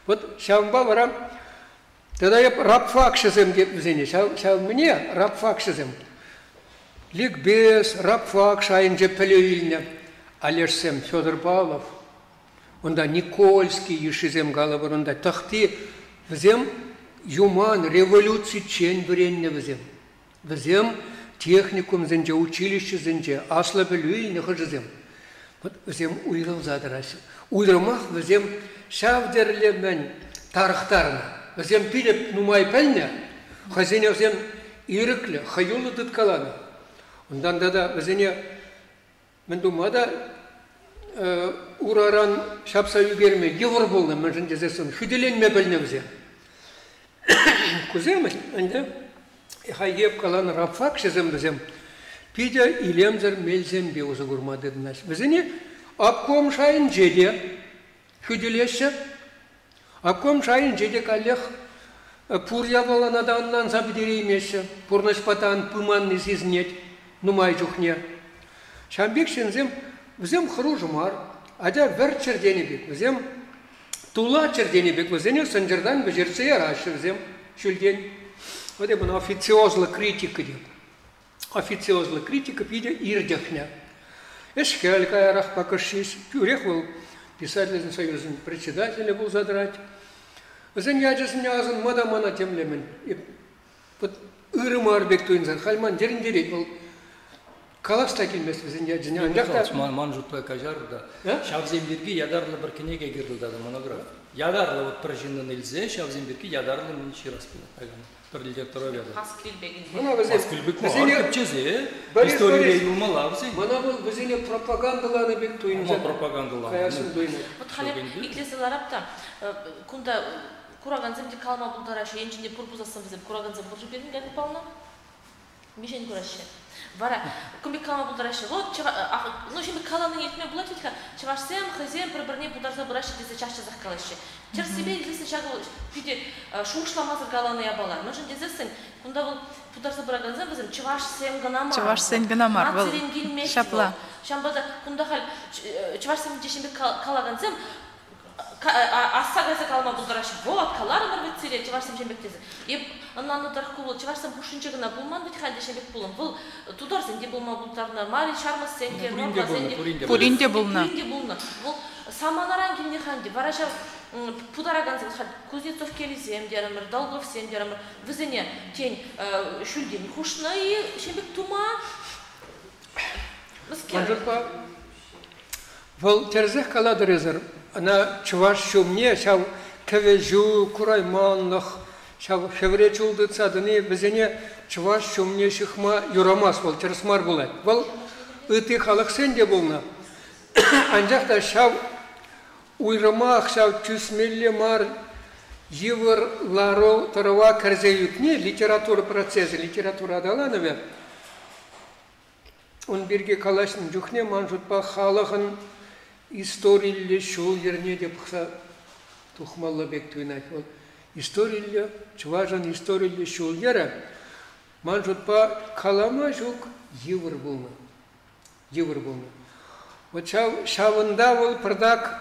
Вот шамба варам, тогда я рабфак шазем гепзене, шам мне рабфак шазем. Ликбез, рабфак шайнже пелевильня, алешсем Федор Павлов, он да Никольский ешизем галабар, он да тахты взем юман революции чень вренне взем. Взем техникум зенже, училище зенже, асла пелевильня хожезем. Вот взем уйрал задраси. Уйрамах взем шавдерле мен тарықтарына. Взем пилеп нумай пельня, хазине взем ирыкле, хаюлы дыткаланы. Ондан да взене, мен думада, ураран шапса югерме, евр болны, мен жын дезесін, хүделенме пельне взем. Куземы, анде, хайеп каланы рапфак шезем взем, пидя илемзер мельзем беузы гурмады дынаш. Взене, апком шайын жеде, хүделеші, апком шайын жеде калех, пурья баланаданнан забдереймеші, пурнашпатан пыманны сезнет, нумай жухне. Шамбек шензем, взем хружмар, адя вер черденебек, взем тула черденебек, взене санжардан бежерце яраши, взем шульден. Вот это официозла критика деп. Официозла критика пиде ирдяхня. Эшкель каярах покашись, пюрех был писательный союзный председателя был задрать. Занятиясын язын мадамана темлемен. Вот ырымар бек туинзан, хальман дерин дерет был. Каласта келмес занятиясын. Анжақта манжутпай кажар да. Шавземберге ядарлы бір кенеге кирділдады монограф. Ядарлы вот прожиннан илзе, Шавземберге ядарлы мен ширас пила. Бір литература беді. Хаскилбек мағар көпчезе, история юлмала взен. Мана бұл бізіне пропагандаланы бек туинзан. Ама пропагандаланы. Каясын туинзан. Вот халеп иклесел арапта, кунда кураганзем де калма булдарашы, енчінде пурпузасын бізем кураганзем буржу берін гәді пална? Мишен курашы. Вара, кумби калма булдарашы, вот, ну, şimdi kalanın yetme bulat vetka, çavaşsem, хазем, bir-birine budarza buraşı dese çaşça zahkalaşı. Çer себе иклесен şagıl, pide, şuğuşlamazır kalanı yabalar. Ну, şimdi dezesin, kunda bu budarza buraganzem bizim çavaşsem gınamar. Çavaşsem gınamar, bu şapla. Şambada kunda hal, çavaşsem şimdi kalaganzem, Assa gazet kalma buldaraşı, boğat kalar mı bitseyle, çavarsam şembek tezi. Ondan da tarık kulu, çavarsam kuşunçagına bulman bit halde şembek bulun. Bul tutarsın de bulma bultarına, mali şarmas senke, norma senke. Purinde bulna. Purinde bulna. Bul samanaran kimne handi, varaşa pudaraganzem, Kuznetsov kelizem diyeramır, Dolgovsem diyeramır. Vizene ten şuldin kuşna и şembek tuma. Manjurpa, vol terzeh kaladır ezer. Ana çuvaş şumne, şav kevejü, kuraymanlıq, şav fevreç oldu tsadını, bizene çuvaş şumne şıxma yuramaz, vol tersmar bulay. Vol ıtı xalıq sen de bulna. Ancaq da şav uyramaq, şav tüsmelli mar, yıvır, laro, tarava karzeyükne, literatura prosesi, literatura adalanı ve on birge kalaşın juhne manjutpa xalığın İstoriyli şol yerine de pıxa tuhmalla bektüynek ol. İstoriyli, çuvajan istoriyli şol yere manjutpa kalama çok yıvır bulma. Yıvır bulma. O şavında ol pırdak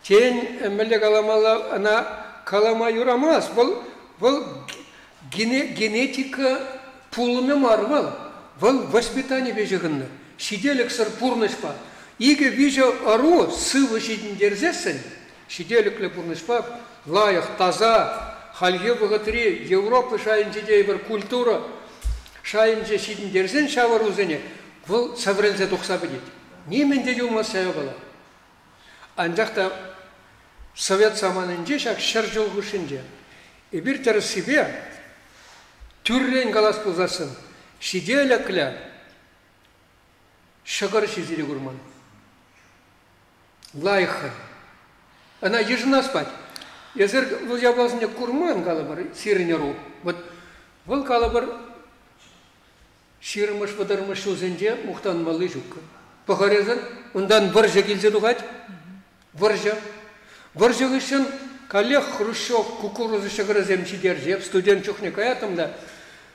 ten melle kalamalı ana kalama yuramaz. Vol genetika pulunu var vol. Vol воспитание бежегынны. Şidelik sır purnışpa. İge vize arı sıvı şidin derzesen, şidelikle purnışpa, layık, taza, halge bıgıtırı, Avrupa şayınca bir kultura, şayınca şidin derzen şavar uzene, bu savrelze doksa bilet. Niye de yolmaz sayabala? Ancak da Sovet zamanınca şak şarjol guşunca, bir tarafı sibe, türren galas buzasın, şidelikle, şagar şizili gurman. Лайха. Она ежена спать. Языр лузябасында курман калабар сирнеру. Вот вол калабар ширмыш бадармыш үзенде мухтан малы жук. Пахарезан ундан варжа келсе дугат. Варжа. Варжа гышын коллег Хрущев кукурузы шагразем чидержеп студент чухне каятымда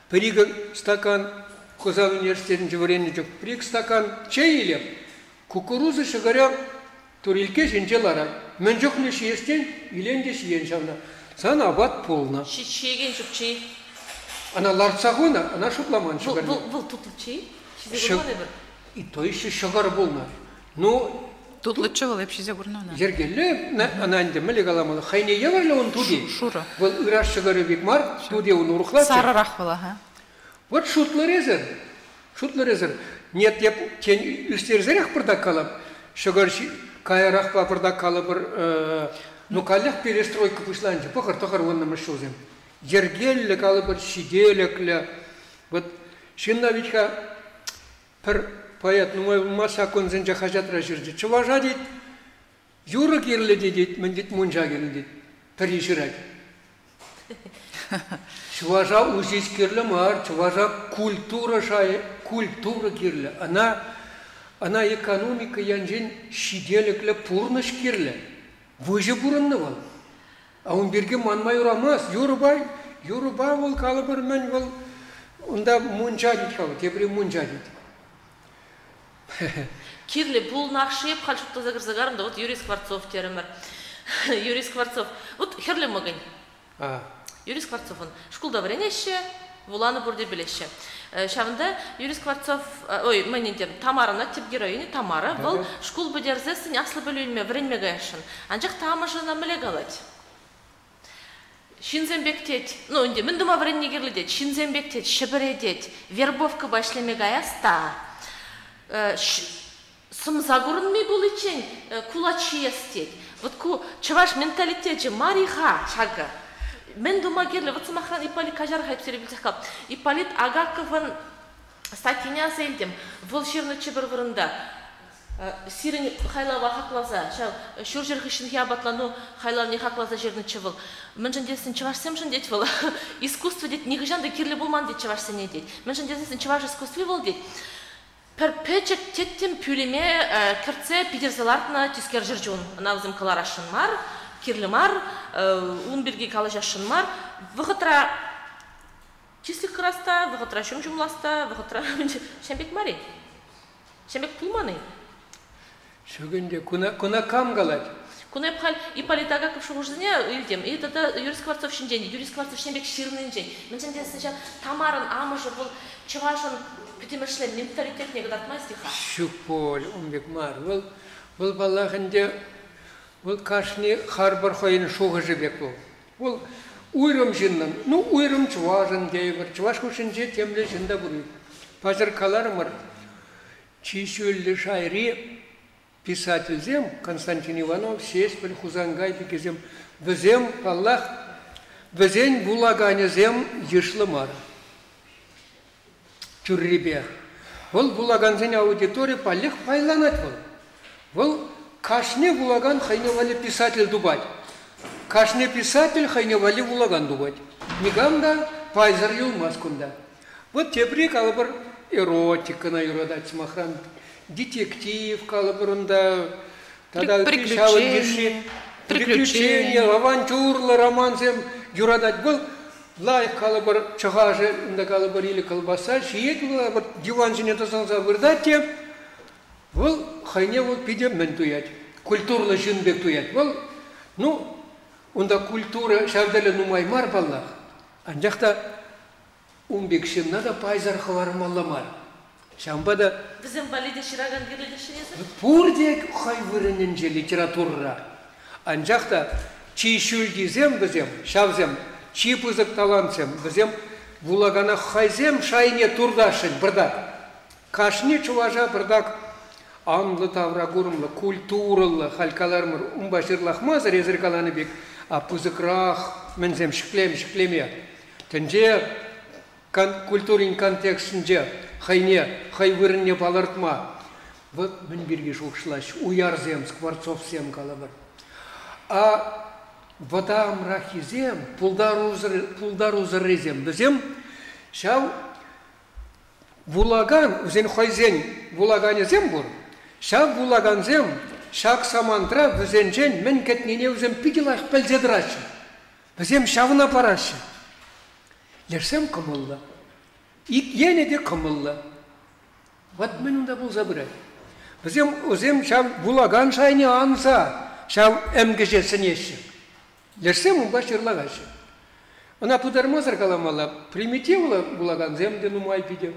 прига стакан Козал университетінде варенне жук. Приг стакан чай илеп. Кукурузы шагаря Турилке женжелара, мен жоқны шиестен, иленде шиен шавна. Сан абат полна. Шиеген жоқ чей? Ана ларцағуна, ана шупламан шагарна. Бұл тұтыл чей? Шизе гурманы бір? И то еще шагар болна. Ну, Тутлычы был, епшизе гурнуна. Жергелі, ана әнді мәлі қаламалы. Хайне еварлі он туди. Шура. Бұл ұраш шагары бекмар, туди он ұрықлады. Сарырақ была, ха? Вот шутлы резер. Нет, я тен үстер зәрек бірдақ қалам. Шагар кайрах папырда калы бір Ну, калях перестройка пушланче, похар-тохар вон машозем. Ергелле, калабар, щиделекля. Вот, шинна витька, пер поэт, ну, мой маса конзенча хажат раширди. Чуважа дит, юра кирле дит, мен дит мунча кирле дит. Переширать. Чуважа узис кирле мар, чуважа культура шае, культура кирле. Она экономика янжен щиделекля пурныш кирле. Выжи бурынны вал. А он берге манмай урамас. Юрба вол калыбыр мен вол. Онда мунча дит калы, тебре мунча дит. Кирле бул нақшиеп қалшыпты загырзагарымда, вот Юрий Скворцов теремер. Юрий Скворцов. Вот херле мыгын. Юрий Скворцов он. Шкулда вренеше, вуланы бурде білеше. Шавында Юрий Скворцов, ой, мен едем, Тамарына тип героини Тамара, бұл шкул бідерзесін яқслы бөлуінме вренмеге ешін. Анжақ тамажына міле қалады. Шинзембектет, ну, инде, мен дума вренне керледет, шинзембектет, шыбыредет, вербовка башлемеге аяста, сымзагурынмей бұл ичен кулачи естет. Вот ку чаваш менталитет же мариха шага. Мен дума керле, вот самахран Ипполит кажар хайпсері білсек қалып. Ипполит Агаковын статиня зелдем, волшебный чебір вырында. Сирен хайлава хаклаза, шур жерхишин хиабатлану хайлав не хаклаза жерны чевыл. Мен жандесін чевашсем жандет выл. Искусство дет, негіжанды керле болман дет чевашсене дет. Мен жандесін чеваш искусстве выл дет. Перпечек теттем пюлеме кірце пидерзалартына тискер жыржуын. Навзым каларашын мар, керлі мар, унберге калажашын мар. Вғытра числик краста, вғытра шум жумласта, вғытра шембек мари. Шембек пулманы. Шөгенде куна кам галат. Куна епхал Ипполит Агаков шуғуждыне үлдем. И тада Юрий Скворцов шинжен, Юрий Скворцов шембек ширнын жен. Мен жендесін тамарын амыжы бұл чывашын пітемішлен менталитет негід артмай стиха. Шүкполь, умбек мар. Бұл балағынде, бұл кашни харбар хойын шуғы жібек бұл. Бұл уйрым жиннан, ну уйрым чыважын дейбір. Чываш күшінже темле жинда бұл. Пазыр каларымыр. Чишүлі шайри писательзем Константин Иванов сеспіл хузангай бекезем. Візем, Аллах, візен булаганезем ешлы мар. Чуррибе. Вол булаганзен аудитория палих пайланат вол. Вол кашне булаган хайневали писатель дубать. Кашне писатель хайневали булаган дубать. Миганда пайзар юлмаскунда. Вот тебри калабар эротика на юрадать смахран. Детектив калабарында. Приключения, авантюрлы, романсем юрадать был. Лайк калабар чагажы инда калабар или колбаса, шиет калабар диван жіне тасанса вырдать те, вол хайне вол пидем мен туять, культурлы жинбек туять. Вол, ну, онда культура шавдалі нумай мар баллах, анжақта умбек шин нада пайзар хаварым алламар. Шамбада... Бізім балиде шыраган керледі шинесі? Пурдек хай вырынынже литературра. Анжақта чишүлдізем бізем, шавзем, чипызык талантсем, бізем вулагана хайзем шайне турдашын, бірдак. Кашне чуважа бірдак анлы таврагурымлы, культурылы, халькалармыр, умбашырлахмазыр езіркаланы бек, а пызыкрах мінзем шіклеме. Тінже культурин контекстінде хайне, хай вырынне балартма. Вот мен берге шоқшылаш, уярзем, Скворцовсем калабыр. А Вадам рахизем, пулдару зарезем. Бізем, шау вулаган, үзен хайзен вулаганезем бұр. Шау вулаганзем, шак самантра, бізен жен, мен кетнене үзем пигелах пәлзедрашы. Бізем шауына парашы. Лерсем кымылла. Ене де кымылла. Вот мен ұнда бұл забырай. Бізем үзем шау вулаган шайне анса, шау әмгежесін еші. Лерсем он башырлағашы. Она пудармазар каламала, примитивла булаган земде нумай пидем.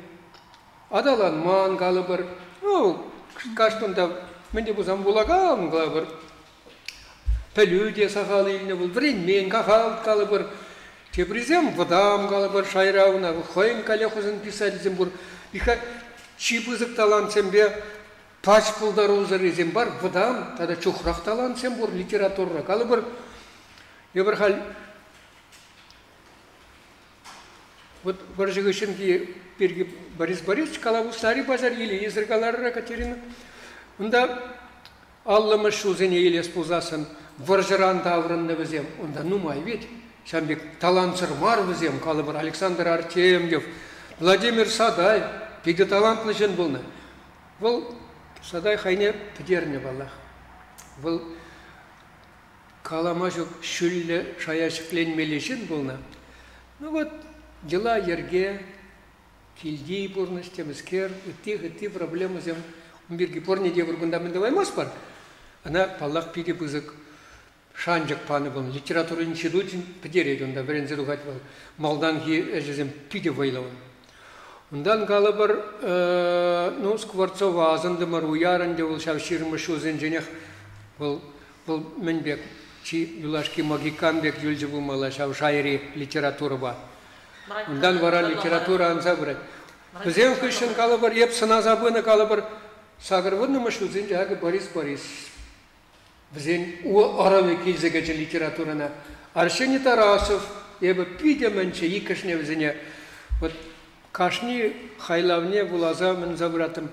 Адалан ман калыбыр. Ну, каштында менде бузам булаган калыбыр. Пелюде сахалы илне был, времен кахал калыбыр. Тепризем вадам калыбыр шайрауна, хойн калехузын писатель зембур. Иха чипызык талантсембе пач пулдарузыр изем бар, бұдам, тада чухрах талан сен бұр литературра. Калы бір, ебір хал, вот бір жігішін берге Борис Борисович, калабу старый базар елі, езіргалары Катерина. Онда Аллама шузене елес пулзасын, варжыран таврынны візем, онда нумай вет. Шамбек талантсыр мар візем, калы бір Александр Артемьев, Владимир Садай, пиді талантлы жын болны. Бұл Садай хайне пидерне балах. Бұл калама жоқ шүлі шаяшықленмелі жын болны. Ну вот, дела ерге, килди бурныш, темескер, үтті проблемы зем. Бірге порне де бұргында мінді ваймас бар. Ана паллах пиде бұзық шанжық паны болны. Литературы институтын пидер онда бірін зедуғат бол. Малдан ке әжізем пиде вайлауын. Ондан қалы бір, Скворцова азындымыр уярынде ол шавширымы шузын женех бұл мінбек, чи юлашки магикан бек юлжы бұлмала шав шайри литература ба. Ондан бара литература анса бірет. Бізден күшін қалы бір, еп сына забыны қалы бір, сағырвынымы шузын жағы Борис Борис. Бізден о аравы келзігечі литературана. Аршені Тарасов, ебі пиде мәнші екішіне бізіне. Кашни хайлавне булаза мен забратым.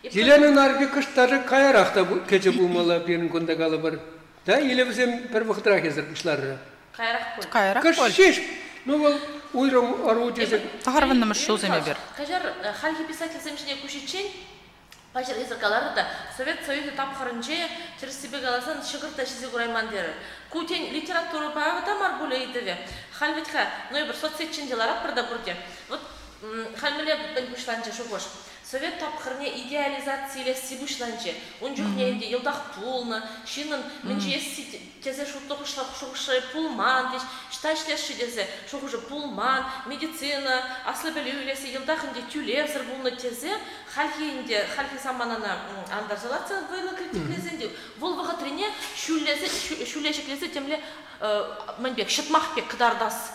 Зеленый арби кыштары кайрақта кече булмала берін күнді қалы бір. Да, елі бізем бір вақтырақ езір кышлары. Кайрақ бол. Кайрақ бол. Кыш, ну бұл уйрым ару дезек. Тағарвыннымыз шул земе бер. Кажар, халки писатель земшіне күшечен, Пачер езіргалары да Совет Союзы тапқырынже через себе галасан шығырта шизе құрайман дері. Кутен литературы бағы да мар боле едіве. Халветха, но и бір соцсетчен делара бірді бұрде. Вот халмеле бен бұшланча шуғыш. Совет тапқырыне идеализацияле си бұшланча. Он жүхне енді елдақ пулны, шинын мінче есі тезе шуғышы пулман, шташлеші дезе шуғышы пулман, медицина, аслы білі үлесі елдақ інде тюлевзір бұлны тезе, халки саманана андарзалация вайлы критиклезенде. Бұл вағытрине шүлешіклесі темле мәнбек, шытмақпек кыдардас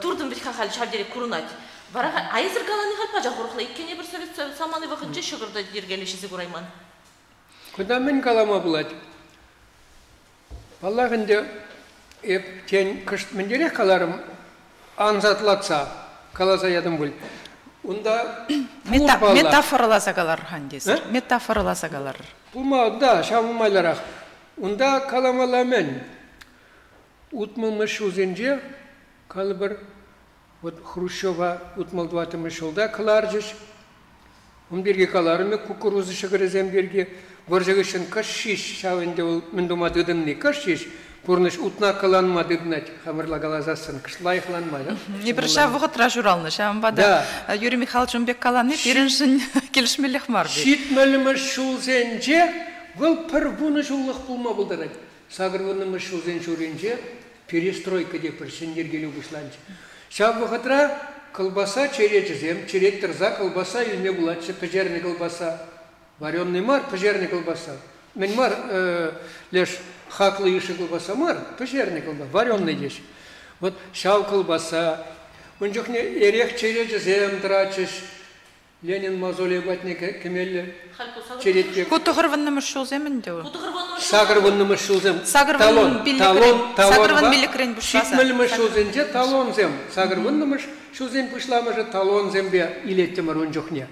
турдың бітқан халі шабдерек күрінат. Бараға айызыр қаланы қалпа жағырықлы, еккене бір совет саманы вақытчы шығырды дергелешізі құрайман. Күнда мен қалама болады. Балағынды кен күшт мендерек қаларым анзатлатса, қаласа ядым бұл. Онда метафораласа қалар хандесір. Метафораласа қалар. Бұлма, да, шамымайларақ. Онда қаламала мен ұтмылмыш өзенже қалы бір вот Хрущева утмалдватым шолда каларжыш. Он берге каларыме кукурузы шығырызем берге варжығышын кашшиш шавынде ол міндума дыдынны кашшиш. Пурныш утна каланма дыднать, хамырла галазасын, кышлайықланма, да? Не бір шав вғытра журалны, шамбада Юрий Михайлович бек каланы періншін келішмелік мар бек. Шитмәлімі шулзенже, бұл пір бұны жулық бұлма бұлдырады. Сағырвынымы шулзен шуренже, перестройка деп бір сендергелі бұшланчы. Шабы қытра колбаса черечізем, черет тұрза колбаса еліне бұлатшы, пожарный колбаса. Варенный мар, пожарный колбаса. Мен мар, леш хаклы еші колбаса мар, пожарный колбаса, варенный деш. Вот шау колбаса. Он жоқне ерех черечізем тұрачыш. Ленин мазоле батнеке кемелі черетпек. Кутығырвынны мұшыл земінде ол? Сағырвынны мұшыл зем. Сағырвын билікрен бұшласа. Шитмілі мұшыл земде талон зем. Сағырвынны мұшыл зем бұшламыжы талон зембе илеттімір он жоқне.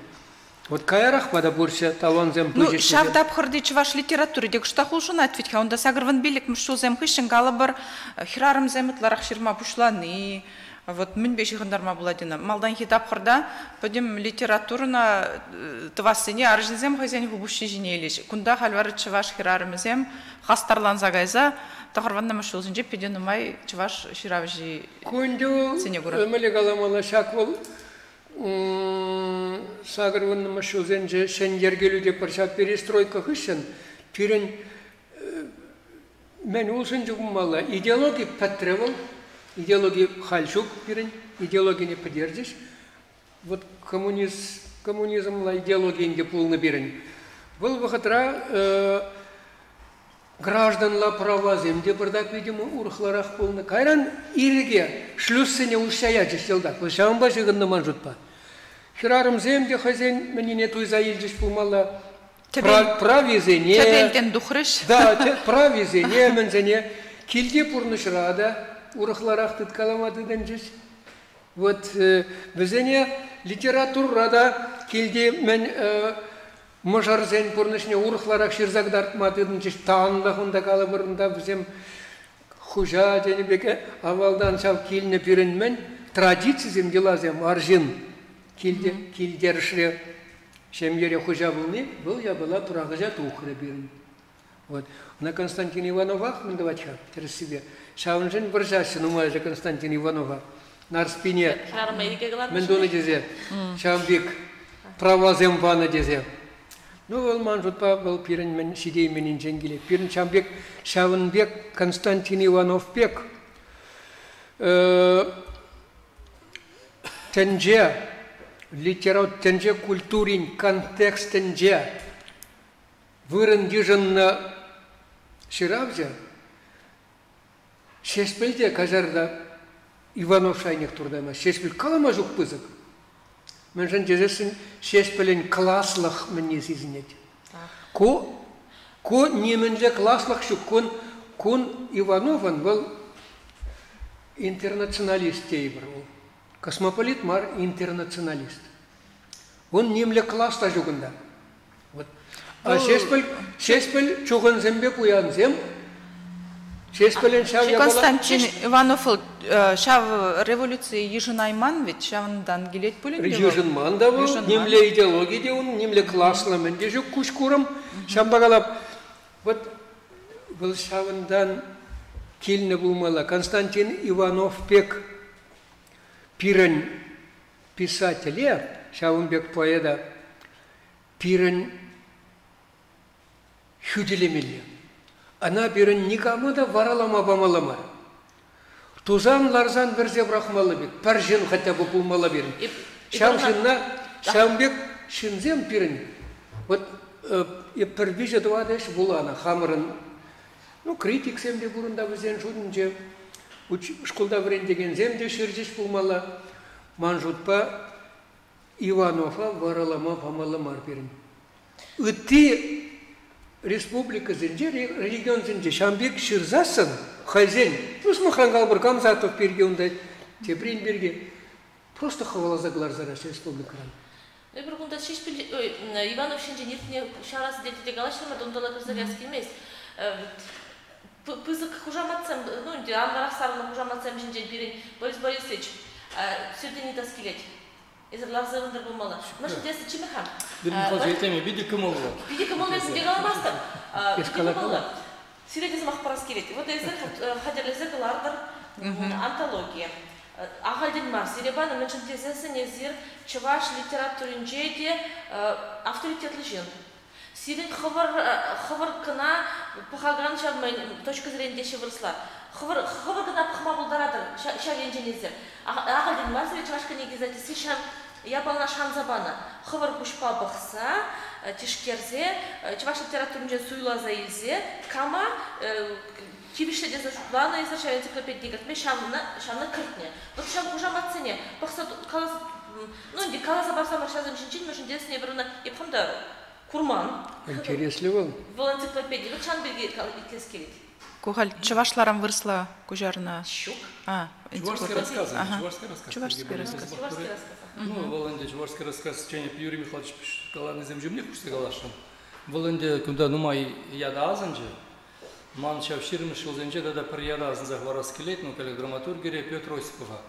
Вот кайрақ бада бұршы талон зем бұжешті. Ну, шавдап қырдычы ваш литературы, дек штақыл шын айтвитка, онда сағырвын билік мұшыл зем қышын қалы бір хирарым земітларақ шырма бұшланы. Вот мен бешихандарма буладина. Малдан хитап қырда, подем литературына твасыне аржинзем хазяни хубуши жинелиш. Кунда халвары чываш хирарымызем хастарлан загайза, тақырванна машулзынже педен умай чываш ширавжи сене гура. Өмілі қаламала шак бол сағырванна машулзынже шендергелі деп бір шак перестройка хышын, пирен мен олсын жүгіммала идеология пәттіревал, идеология хальшук пирен, идеология не поддержишь. Вот коммунизмла идеология не полный пирен. Был вахатра гражданла права земде бардак, видимо, урхларах полный. Кайран ириге шлюссене ушаячиш елдак. Шамба жигынна манжутпа. Хирарым земде хозяин мне нету заильдиш пулмала Правизене. Тебелден духрыш. Да, правизене, мензене. Килде пурнышрада, урахларах тут каламадыдан жеш. Вот, везене литературада килде мен мажарзен пурнышне урахларах ширзагдартмадыдан жеш. Таанда хунда калабырында везем хужа жені беке авалдан шав килне пиренмен традицизм делазем аржин килдершре шемьере хужа был я была турагажа тухре бирен. Вот. На Константин Иванова, мы давайте через себе. Шаунжин боржащин умая же Константин Иванова. На спине. Мен доны дезе. Шамбик правазем вана дезе. Ну, волман жут па был пирен мен сидей менин дженгиле. Пирен Шамбик, Шаунбек, Константин Иванов пек. Тенже, литература, тенже культурин, контекст тенже. Вырындижен на Ширавзе, шеспельде кажарда Иванов шайник турдама, шеспель каламажук пызык. Менжен жезесін шеспелен класслах менне сезінет. Ко неменже класслах шук, кон Иванован был интернационалист тейбір. Космополит мар интернационалист. Он немле класста жугында. А шеспель чуган зембе куян зем. Шеспелен шав я была. Константин Иванов шав революции Ежинайман ведь шавандан гилет пулен. Ежинман да был. Немле идеологии де он, немле классно мен де жук кушкурам. Шамбагалап. Вот был шавандан кильне булмала. Константин Иванов пек пирен писателя, шаванбек поэда пирен Хюделемеле. Она берен никому да варалама бамалама. Тузан ларзан верзе брахмалабек. Паржен хотя бы пулмала берен. Шамшинна, шамбек шинзем пирен. Вот и первиже дуадеш булана хамран. Ну критик семде бурунда везен жудынже. Школда врен деген земде ширжеш пулмала. Манжутпа Иванова варалама бамаламар берен. Ыты республика зенде, регион зенде, Шамбек ширзасын, хайзен, плюс махрангал бір камзатов пергеунда, тебрин берге, просто хавалазаглар зараш республикаран. Bir bunda Ivanov şimdi niyetine şarası dedi galaştırma dondalar kızarıyası gelmeyiz. Pızık hujamatsam, ну, anlarak sarılı hujamatsam şimdi birin Boris Borisovich sürdeni taskilet. Ezerler zırındır bulmalı. Nasıl desi çimi ham? Bir mükaziyetemi, bir dikim oldu. Bir dikim oldu, ezin degalamazdım. Bir dikim oldu. Süredizim akparas keleti. Вот ezer haderleze kılardır antologiya. Ağaldin var. Sirebana menşin tezesi nezir Çavaş literatürünce de авторитетli жен. Сирен хывыр кына пахаган шармай точка зрения шевырсла. Хывыр кына пахма булдарадыр шаленже nezir. Ağaldin var. Сирен Çavaş кынегизати шан япална шанзабана. Хывыр пушпа бахса тишкерзе Çavaş literatürünce suylazа ilze kama Кибишле деза шуплана и сначала энциклопедия как мы шамна кыртне. Вот шам уже мацене. Просто калас, ну не калас абарса маршазом шинчин, но шиндес не брана и пхамда курман. Интересный был. Был энциклопедия. Вот шан берги калискелит. Кухаль чавашларам вырсла кужарна. Щук. Чувашский рассказ. Чувашский рассказ. Ну, Воланде чувашский рассказ. Чайник Юрий Михайлович Галарный землемник кушты галашан. Воланде куда нумай яда азанже. Ман шавширм шилзенче да прияда захварас келет, но коллег драматургере Петр Осипова.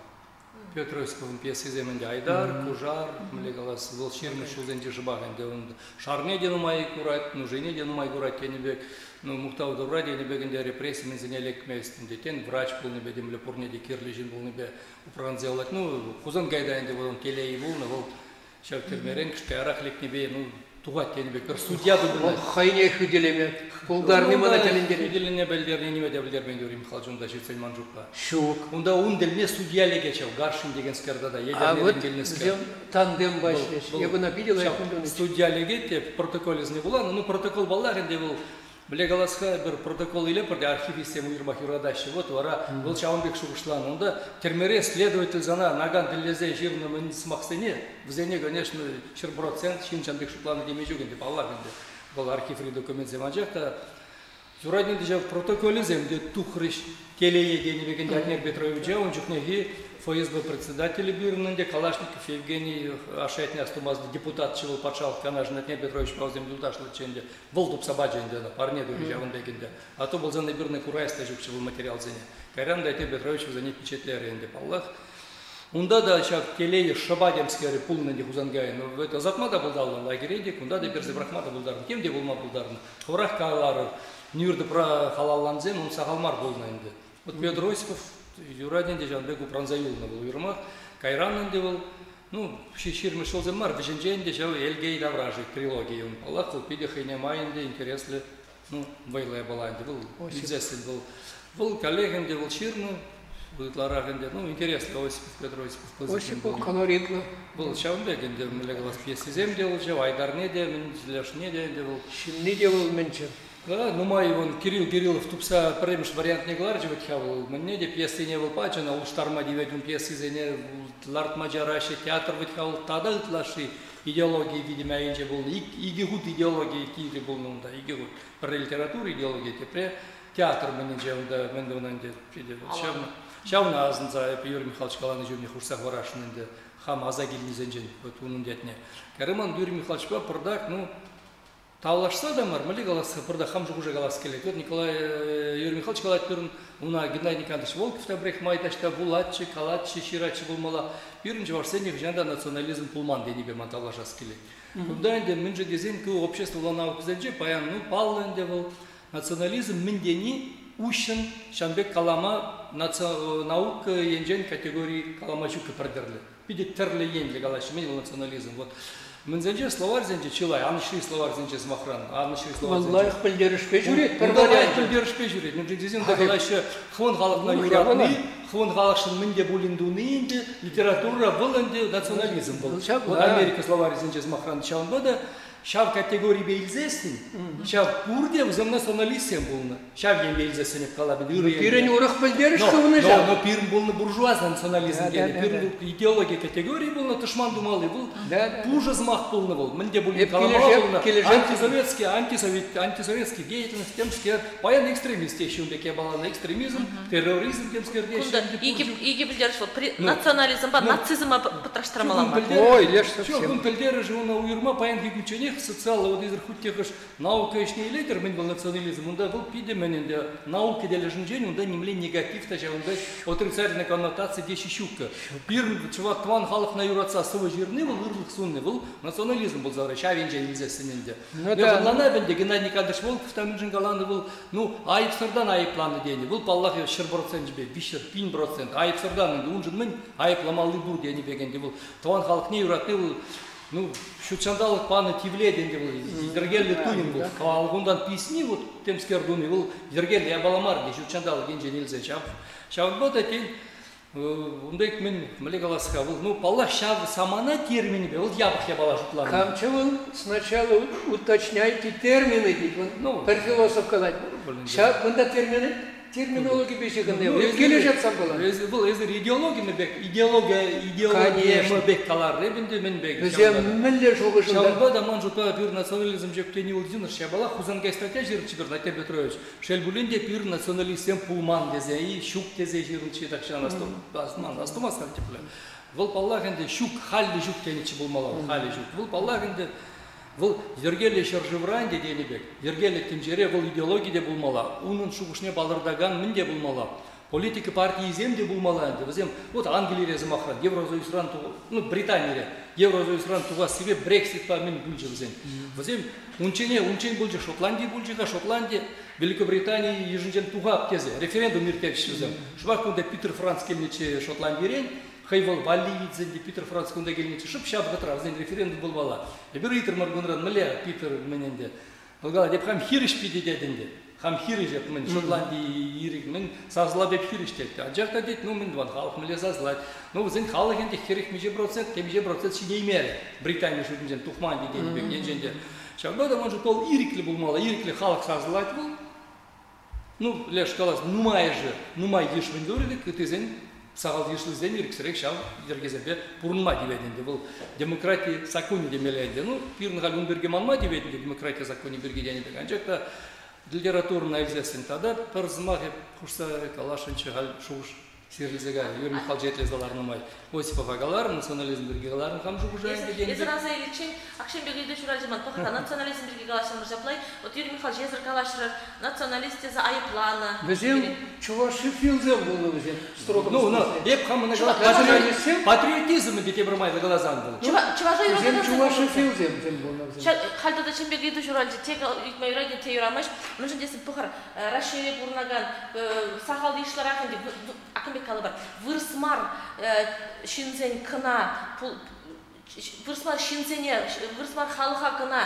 Петр Осиповын пьесы земенде Айдар, Кужар, млегалас волширм шилзенче жбагенде он шарне денумай курат, ну жене денумай курат тенебек, ну мухтау добра денебегенде репрессии мензенелек местенде тен врач был небе демле порнеде кирлежин был небе управанзелать, ну кузан гайдаенде был он келей был, но вот шавтермерен кшкарахлек небе, ну тугат тенебек судья был. Хайне хюделеме. Пулдарны мана телендер. Хюделене белдерне неме дебелдер бен Юрий Михайлович онда жицель манжукла. Шук. Онда он делме судьялеге чав Гаршин деген скерда да едерне делнескер. Тандем башлеш. Я бы напидела я кундоныч. Судьялеге те протокол из не була, ну протокол балларенде был. Блегаласха bir протокол ile bir arxiviste muirma юрадащи. Вот вара был Чаунбек шугушлан. Онда термере следователь зана наган дилезе жирным смахсене. В зене, конечно, 100% Чинчанбек шукланы демежугенде балларенде. был архив документ земаджакта. Юрадин déjà протоколе земде тухрыш телее дени бегенде Атнер Петрович он жукнеги ФСБ председатель бюрнунде Калашников Евгений Ашетня стумазды депутат чего патшал канажный Атнер Петрович паузем дулташлы ченде был туп сабадженде на парне дурижа он бегенде а то был за набирный курайста жук чего материал зене Кайран Атнер Петрович за не печатлер энде паллах унда да чак телее шабадемские пулнанде хузангай но это затмада был дал лагереде унда да берзе брахмада был дар кем де булма был дар хорах калары Нюрды про халалланзен, он сахалмар был на инде. Вот Петр Осипов, Юрадин Дежанбеку пранзаюл на был юрмах, Кайран инде был, ну, шишир мышел земар, веженджен дежал Эльгей Давражи, трилогии. Он Аллах, пидях и нема инде, интересли, ну, вайлая была инде, был известен был. Был коллег инде, был ширну, был ларах инде, ну, интересно, Осипов, Петр Осипов. Осипов, колоритно. Был Шаунбек инде, мелегалас пьесы зем делал, Айдар не делал, Ляш не делал. Не делал меньше. Да, ну мой вон Кирилл Кириллов тупса премш вариант не глардживать хавал. Мне де пьесы не был пачена, уж тарма девятым пьесы за не ларт маджараши театр вот хавал тада тлаши идеологии видимо инже был и гуд идеологии кири был ну да и гуд про литературу идеологии теперь театр менеджер да мендонанде приде шавна азынца Юрий Михайлович Каланы журни хурсах варашнында хам азагилни зенжен вот унун детне Кариман Юрий Михайлович продак ну Таулашса да мар, мали галасы, пырда хамжу уже галас келет. Вот Николай Юрий Михайлович Калат пирн, уна Геннадий Николаевич Волков табрех майташта булатчы, калатчы, ширачы булмала. Пирн жаварсенник жанда национализм пулман дени бе манталашас келет. Куда инде минже дезен ку общество ланау кзенже паян ну паллы инде был национализм миндени ушын шанбек калама наука енжен категории каламачука продерли. Пидет терли енли галаш минил национализм вот. Мензенже словарь зенже чилай, аншри словарь зенже смахран, аншри словарь зенже. Валлах пылдерыш пежурет, Валлах пылдерыш пежурет. Ну дезин да галаще хвон халакна юратны, хвон халакшын минде булиндуны инде, литература был инде национализм был. Вот Америка словарь зенже смахран чаун бада. Шав категории бейлзесин, шав бурде взем националистем был, шав ем бейлзесин в Калабе. Пирен урах пылдерыш кавны жав. Но пирен был на буржуазный национализм, пирен идеология категории был на тышман думал и был, пужа змах был на был, менде был Калабе, антисоветский деятельность, тем скер, паян экстремист еще беке была на экстремизм, терроризм тем скер дешев. Иги бильдерыш вот национализм бар, нацизм потраштрамалам. Ой, леш совсем. Что он пылдерыш его на уйрма, паян гигучене. Социал вот из рахутехаш наука и шней лидер, мен был национализм, он да был пидемен, да наука дележен день, он да немли негатив, тача он да отрицательная коннотация деши щука. Пирн чувак тван халах на юраца сова жирный был, вырлых сунный был, национализм был завращ, а венже нельзя сыненде. Ну да. На набенде Геннадий Николаевич Волков там инженгаланы был, ну айып сырдан айып планы дени, был паллах я шерборцент жбе, бишер пин процент, айып сырдан он жын мен айып ламалы бур дени бегенде был, тван халах не юратный был. Ну, шучандалық паны тивледен де был, дергелі туин был, калғындан песни, вот, темскер дуны был, дергелі ябаламар, де шучандалық енже нельзя чап. Шауынбат әтен, ундайк мен млегаласқа был, ну, палла шав самана термини бе, вот ябық ябала жұтланы. Камча был, сначала уточняйте термины, ну, per философ сказать. Шав, бұнда термины? Терминология бешегенде. Кележет сам была. Был эзер идеология мы бек, идеология мы бек калар. Ребенде мен бек. Өзем милле жогышында. Шалба да манжута пир национализм жектени улдинер шабала хузанга стратегия жирчидер Атнер Петрович. Шелбулинде пир национализм пулман дезе и щук дезе жирчи такшан астумас кантипле. Вол паллагенде щук халли жук теничи булмала, халли жук. Вол паллагенде Вол ергеле шаржевранде денебек, ергеле тимжере вол идеология де булмала, унун шугушне балырдаган мин де булмала, политика партии изем де булмала анде. Вазем вот Англия замахран, Евросоюзран туга, ну Британия, Евросоюзран туга себе Брексит па мин булжа вазем. Вазем унчен булжа Шотландия булжа, Шотландия, Великобритания еженжен туга аптезе, референдум миртевич вазем. Швакунда Питер Франц келнече Шотландия Хайвал Валидзе, Питер Франц кунда келнече, шып шап гатра, вазем референдум булмала. Ебер Итер Маргунран мля Питер мененде. Алгала деп хам хириш пидеденде. Хам хириш деп мен Шотландия ирик мен сазла деп хириш деп. Ажакта дет ну мен ван халык мле сазлать. Ну вазен халык энде хирих меже процент, темже процент шинеймере. Британия шутинжен тухман деден бек енженде. Шагда мажу тол ирикли булмала, ирикли халык сазлать был. Ну леш калас нумай же, нумай еш вендурилик, тезен сағал ешілізден ерксірек шау ергезебе бұрынма дебедінде. Бұл демократия законы демелейді. Ну, пирін ғалын берге малма дебедінде демократия законы берге денеді. Анжақта литературный айлзесін тада парзымақ еп құшса калашыншы ғал шуғыш серлізеге Юрий Михайлович жетлезаларының май. Осипов ағалар, национализм бергегаларын қам жұғыжайын дегенде. Езір аза елікшен, ақшен бегейді жүралжыман пақыра национализм бергегалашын жаплай, вот Юрий Михайлович езір калашырыр, националистезі айыпланы. Бізем чувашы филзем болу бізем. Ну, еп қамына патриотизмі дете бірмайды қалазан бұл. Бізем чувашы филзем болу бізем. Хальдада чен бегейді жүралжы, тек үйтмайырайды те юрамаш, мүншін десін пұқыр, Рашеве бұрнаган, сағалды ишлар ақынде, ақынбек калы бар, вырсмар шинзен кына, вырсмар шинзене, вырсмар халыға кына,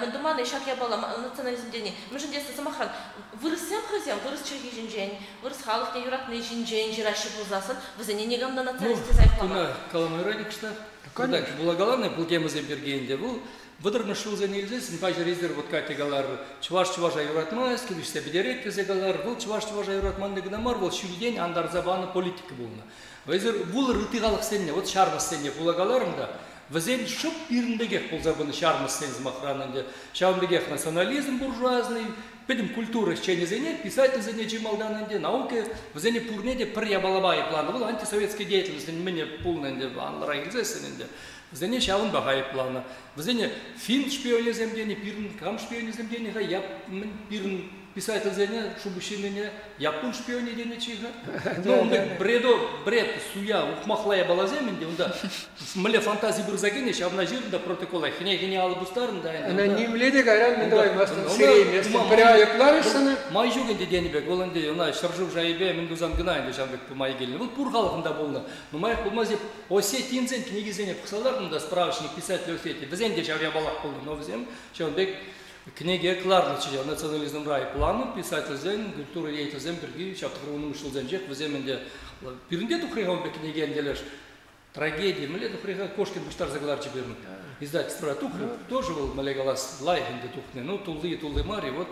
міндіманы шакия бала национализмдені. Мүншін десін сымақран, вырсем хызем, вырс чеги жинжен, вырс халықне юратны жинжен, жирашы бұлзасын, візіне негамда националистез айқлама. Каламай радикшта. Бұл ағаларны бұл темізен бергенде бұл, Выдырны шылза нельзесін, пәжі резерв вот категалар, чываш-чываш айуратмайыз, келішсе бедерек кезегалар, бұл чываш-чываш айуратман дегінамар, бұл шүлден андар забаны политика болына. Везір бұл рытығалық сенне, вот шармыз сенне бұл ағаларында, візен шып біріндегек бұл забыны шармыз сеніз мақранында, шауындегек национализм буржуазный, педім культура шчене зене, писатель зене жималданында, науке, візене пурнеде пір ябалабай планы, бұл антисоветский деятельность, мене пулнында, анлара елзесінінде. Візіне шауын бағай планы. Візіне фин шпионизмдені, пирін кам шпионизмдені, я пирін писатель зене, шубышинене, япун шпионидені чиға. Ну, бред суя, ухмахлая балаземінде, онда мүлі фантазия бір загене, шавна жирында протокола, хіне алы бұстарында. Ана немледе қайран мен давай мастын серей местін пряяпларышсыны. Май жүгінде денебек, олынде, она шыржып жайбе, мен дұзан гынайынды жамбек май келіні. Бұл пұр қалығында болны. Но май болмаз деп, Осетинзен книгизене пықсаларында справочник писатель Осетия. Візен де жаврия балақ болды, но візем, шавбек книге кларны чижа, национализм рай планы, писатель зен, культура ейті зен, біргі, шаптықыр оның ұшыл зен жек, віземенде, бірінде тұқриға бек книге әнделеш, трагедия, міле тұқриға Кошкин бұштар заглар чеберін. Издательство тұқры, тоже был малегалас лайхынды тұқны, ну, тулы мари, вот,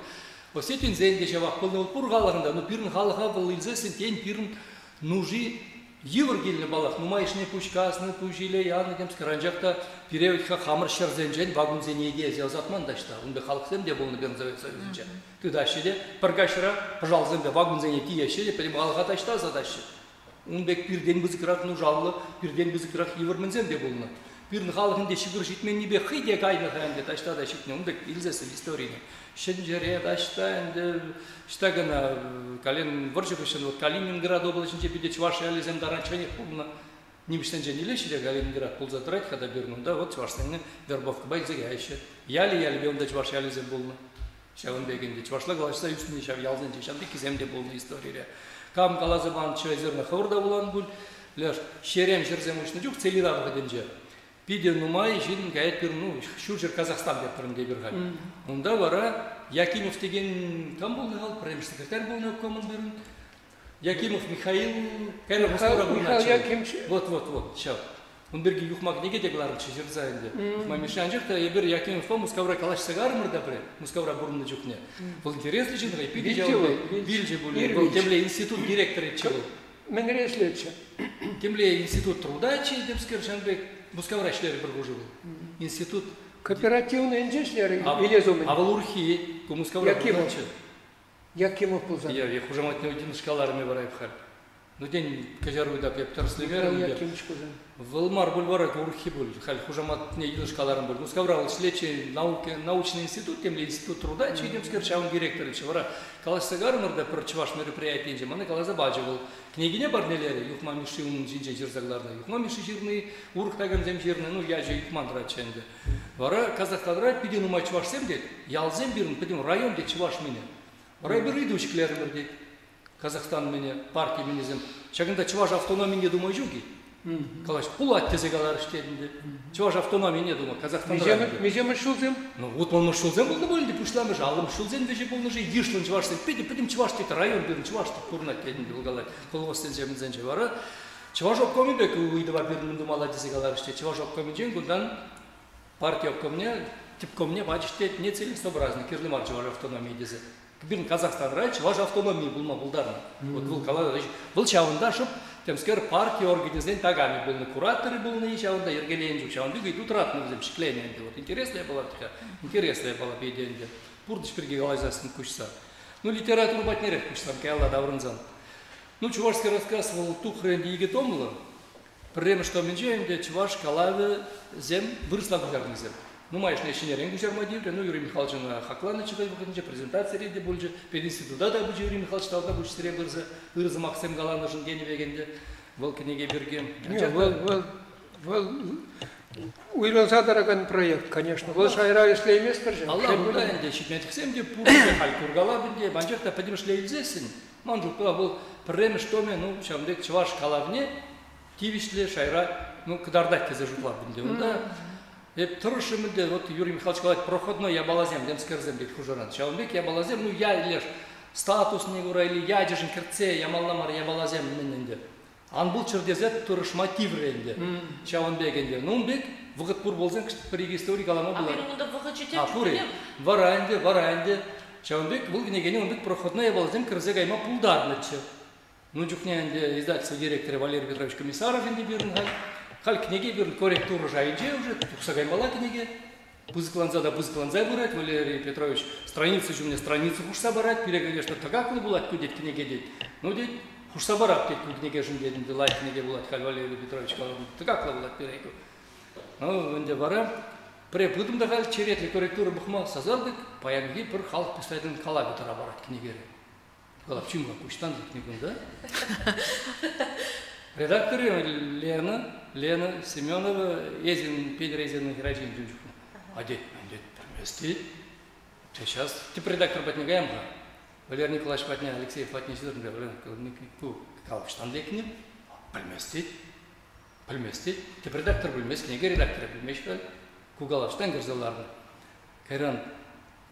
Осетин зен де жавақ болны, ол пұрғалығында, ну, пирін халыға бұл илзесін, тен пирін нужи, Евр келіне балақ, нумайшыне пучкасыны, пучиле, яны демс, каранжақта переводқа қамыр шырзенжен, вагунзен еге зелзатман дашта. Онды халықсен де болны бен Совет Союзынча. Ты дашыде, пыргашыра, пожалзен де вагунзен еге ешеде, пәлем халыға ташта задашы. Онбек пирден бізікірақ нужаллы, пирден бізікірақ еврмензен де болны. Пирін халықын де шүгір житмен небе қиде қайны қайынде ташта да шитне. Онбек илзесі историяны. Шенжере дашта, әнді штагана кален выржыбышын, вот Калининград облачынче биде Чувашия ализем даранчаник пулна неміштен женилеші де Калининград пул затырайт, когда бернунда, вот Чувашияны вербовка байзеге айшы. Яли беунда Чувашия ализем болны. Шавын бегенде Чувашла галашса үстіне шав ялзенче, шамды кеземде болны история. Кам калазы бан чывайзерна хавырда болан бұл, леш шерем жерзем үшні жүк целидабы денже. Пиде нумай жин гаят пир, ну, шуржер Казахстан деп бірінде бірғай. Онда бара Якимов деген кам болны ғал, премьер-секретарь болны өккомын бірін. Якимов Михаил, кәлі Москвара болны. Вот, шау. Он бірге юхмак неге дегларыншы жерзайынды. Мамишан жақта, ебір Якимов по Москвара калаш сагарымыр да бірі, Москвара бұрынны жүхне. Бұл интересный жин ғай, пиде жауы, билже болы, бұл темле институт директор етші бұл. Мен реслетші. Темле институт труда чей, демскер Жанбек, Москвара шлері бір ғужы бұл. Институт кооперативный инженер или зомын? А Валурхи, ку Москвара бұлданчы. Якимов бұлзан. Я хужаматны один шкаларами барай бхар. Ну день кажаруйда пеп тарслимер. Валмар бульвара Валурхи был. Халь хужаматны один шкаларым был. Москвара шлечи научный институт, темле институт труда, чей демскер чаун директор чевара. Калаш сагарымырда пір чываш мероприятие жеманы калаза бажы был. Княгиня барнелері, юхма миши унын жинжен жерзагларда. Юхма миши жирны, урықтаган зем жирны, ну я же юхман раченде. Вара Казахстандра пиден умай чывашсем дед, ялзем бирін, пиден район дед чываш мене. Вара бір идушклерімір дед, Казахстан мене, партия менезем. Чагында чываш автономия не думай жүги. Калаш пулат тезегалар іштедінде. Чываш автономия не думай, Казахстан район. Мезем шулзем? Ну вот он шулзем был на болінде пушламы жалым, шулзем веже был на же, едишлын чывашсен, пидем чываш дед район бирін, чываш дед курнат кедінде бұлгалай. Қолғостен жемінзенже вара. Чываш опкоми бек уйдыва бирін думала тезегалар іште. Чываш опкоми жен күндан партия опкомне, типкомне бачыштет не целесообразно, кирлимар чываш автономия дезе. Бирін Казахстан рай, чываш автономия бұлма бұлдарына. Вот бұл калады, бұл чавында шып, Темскер партия организован тагами был на кураторы был на еще он да ергелен жук он бегает утрат на вземшкление вот интересная была беденде пурдыш перегалазасын кучса ну литературу батнерек кучсам кайла даврынзан ну чувашский рассказ был тухрен диге томлы прямо что менженде чуваш калавы зем выросла гузарнизем ну маешь не шинерен гузармадивре ну Юрий Михайлович хакланы читать выходниче презентация реде больше пединститутда да будет Юрий Михайлович талда будет сире вырза Максим Галаны жингене вегенде был книге берген уйланса дараган проект, конечно. Вот шайра если место же. Аллах будаенде шитметиксем де пурде халькургала бинде банжакта подимшле илзесин. Манжук был прем что me ну шамдек чваш калавне тивишле шайра ну кдардак кезе жутла бинде. Да. Турышымде вот Юрий Михайлович сказал проходной я балазем демскерзем бит хужаран. Шамдек я балазем ну я лишь статус не гура или я дежин керце я малнамар я балазем меннде. Ан бұл чердезет турыш мотив ренде. Чаван бегенде. Ну бек вғыт пур болсаң бір история қалама бұлар. А онда вғыт жетем. Варанде. Чаван бек бұл генегене он бек проходная балазем кірзе гайма пулдарнычы. Ну жүхненде издательство директора Валерий Петрович Комиссаров инде берін хал книге берін корректуры жайынже уже тұқса гаймала книге. Бузыкланза бұрайт Валерий Петрович страницу жүмне страницу құшса барайт. Перегеге что тағақлы болады көдет книге дейт. Ну дейт. Хушсабарак тек книге жиндедин де лайк книге булат Валерий Петрович калады. Тыкакла булат перейку. Ну, өнде бара. Препудым да гал черетли корректура бухма сазалдык, паянги бір халық писателин калаби тара барат книгере. Калап чимга куштан книгун да? Редакторы Лена Семенова, Педерезин Гераджин Джунчук. Адет, примести. Сейчас ты редактор Батнигаем, Валерий Николаевич Патня, Алексей Патня, Сидоров, Калпштан лекни, пальмести. Ты редактор бульмес, книга редактора бульмешка, Кугалов Штангерзеларда. Кайран,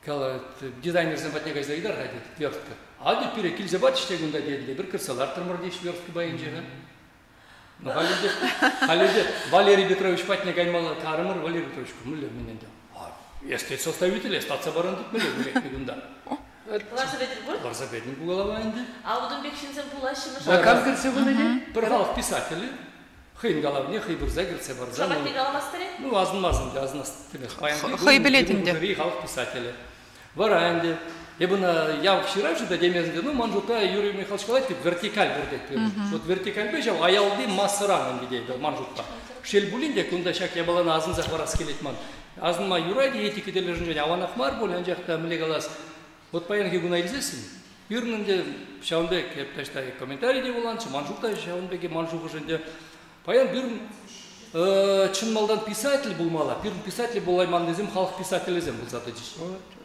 кала дизайнер Патняга Зайдар, радит, верстка. А ты перекиль бачите гунда дедли, бір кырсалар тормордиш верстка байынжега. Ну, халиде, Валерий Петрович Патня гаймала карымыр, Валерий Петрович кумылы мененде. Если составитель, остаться барандык мылы, гунда. Барзабедин бугалава инде. А удун бекшинсен булашымыш. А как гырсы bunu де? Бір халық писатели. Хыйн галавне, хый бірза гырсе барза. Шабатли галамастыре? Ну, азын-азын. Хый билетинде. Халық писатели. Вара инде. Ебіна явық ширавшы да демезінде, ну, манжута Юрий Михайлович қалайды, вертикаль бірдет. Вот вертикаль бе жау аялды масыран дейді манжутта. Шел булинде, күнда шак ябаланы азын зақварас келет ман. Азын ма юрайды, етекі дележін және аванақ мар бол, анжақта міле қалас. Вот поянки гуна илзесин. Юрнынде Шаунбек епташтай комментарий де боланчы, манжукта Шаунбеке манжуғы жөнде. Паян бирн чын малдан писатель болмала. Бирн писатель болайман дезем, халық писателезем бұл заты жеш.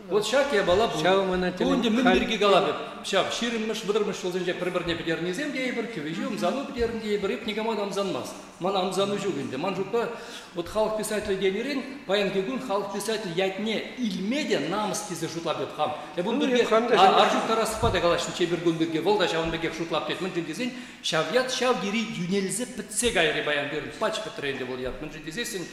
Вот шак я бала бұл. Туынде мін бірге галабы. Шап, ширынмыш, бұдырмыш жолзен жеп бір-бірне бідернезем дейбір, кевежу, амзану бідерін дейбір, еп негамад амзанмаз. Мана амзану жүгінде. Манжукта вот халық писатель денерен, паян кегун халық писатель ятне илмеде намыс кезе шутлап еп хам. Бұн бірге аржук тарасыпады қалашын чебіргін бірге волда шавын бірге шутлап дед. Мін жіндесен шавят шав дери юнелізі пітсе гайры баян берін. Пач пітренде бол ят. Мін жіндесен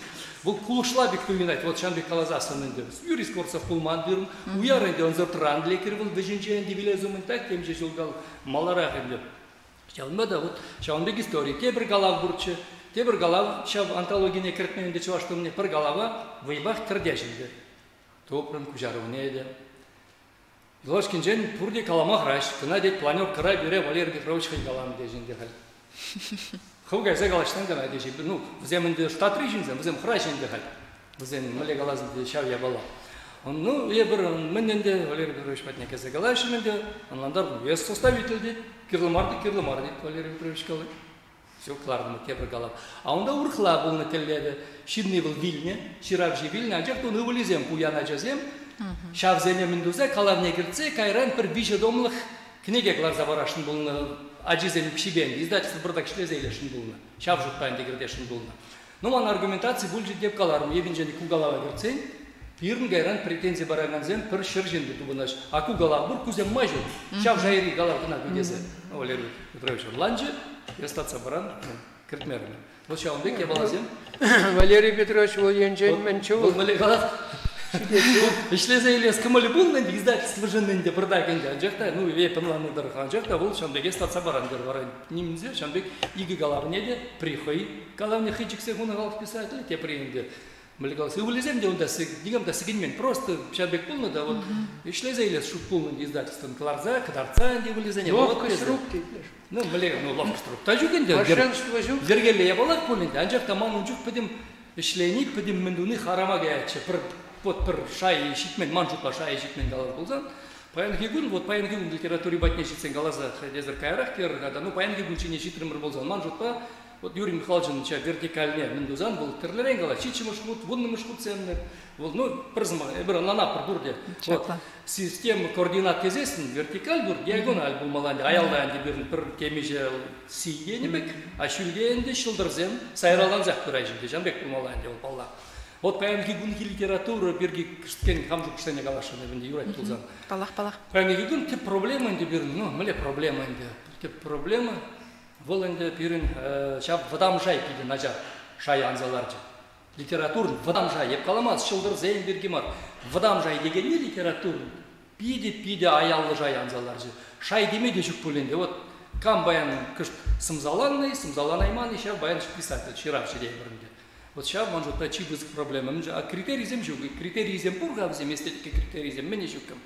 бұл кулышла бек туйнайт. Вот шанбек қалазасын мінде. Юрий Скорцов кулман берін. Уярынде он зыртыран лекер бұл вежінченде вилезумын так темже жылғал маларақ енді. Шавынмада вот шавынбек история. Тебір галав бұрчы. Тебір галав шав антологияне кіртменінде чуаштымне бір галава вайбақ кірдешінде. Топрын күжарывыне еді. Глашкин жен пұрде каламақ раш. Тына дед планер кыра бере Валерий Петрович хай галам дежінде хал. Хау гайзе галаштан гана дежінде. Ну, вземінде штат режинзен, взем храшінде хал. Взем міле галазында шав ябала. Ну, я бір мінненде Валерий Петрович Патня кезе галашынende, анландар вес составитель дед. Кирлымар дед Валерий Петрович калы. Все кларно тебір галап. А онда урхла бұл нәтелледі. Шидный был Вильне, ширавжи Вильне, а жақты оны вылезем, пуяна жазем. Шавзене міндузе, калавне кіртсе, кайран бір биші домлық книге клар забарашын бұлны, ажизен кшибен, издательство бірдак шлезейлешін бұлны. Шав жұтпайын дегірдешін бұлны. Но ман аргументации бұл жидеп каларым, ебін және кугалава кіртсен, пирн гайран претензия бараганзен пір шырженді тубынаш. А кугалав бұр кузем мажу, шав жайри галавдына бедезе. Валерий Петрович Ланжи, и остаться баран кіртмерімен. Вот Шаунбек я балазем. Валерий Петрович Вольенжен Менчув. Бұл міле қалав. Ишлезе елес кымылы болнын издательство жыннынде бірдагенде анжақта ну вепынланыдыр анжақта ол шамбеге статса барандыр баран немізде шамбек игі галавне де прихой галавне хычыксе хуны галып писатель те приемде мылгалс өвлезем де онда дигамда сигинмен просто шамбек болны да вот ишлезе елес шут болнын издательствон кларза кадарца де вылезене ловкость рук ну млег ну ловкость рук та жүгенде совершенство жүк зергеле я балак болнын анжақта манун жүк педим işleynik pıdım menduni harama geçe bir şay işitmen manjutla şay işitmen galar bulsan payanki gün вот payanki gün literatуры batne işitsen galaza dezer kayrak ter da ну payanki gün çine işitrimir bulsan manjutla вот Юрий Михайлович çe vertikalne menduzan bul terleren gala çiçimi şut bunun şut senler bul ну prizma bir nana bir durde вот sistem koordinat tezesin vertikal dur diagonal bulmalanda ayaldan bir kemeje sigenebek aşülgende şıldırzen sayralan zakturajinde jambek bulmalanda ol balla вот payanki gün literatура birgi kışken hamjuk kıştene galaşını bende Юрий Тулзан Балах. payanki gün tip problema inde bir ну mele problema inde tip problema Воланде пирин шап вадам жай пиди нажа шай анзаларчы. Литературн вадам жай еп каламас шылдыр зейн бергемар. Вадам жай деген не литературн? Пиди аяллы жай анзаларчы. Шай демеде жүк бөленде. Вот кам баян кышт сымзаланный, сымзаланайман ишав баян писатель ширав шидей бірінде. Вот шав манжу тачи бызык проблема. А критерий зем жүк. Критерий зем бургав зем, эстетика критерий зем мене жүккім.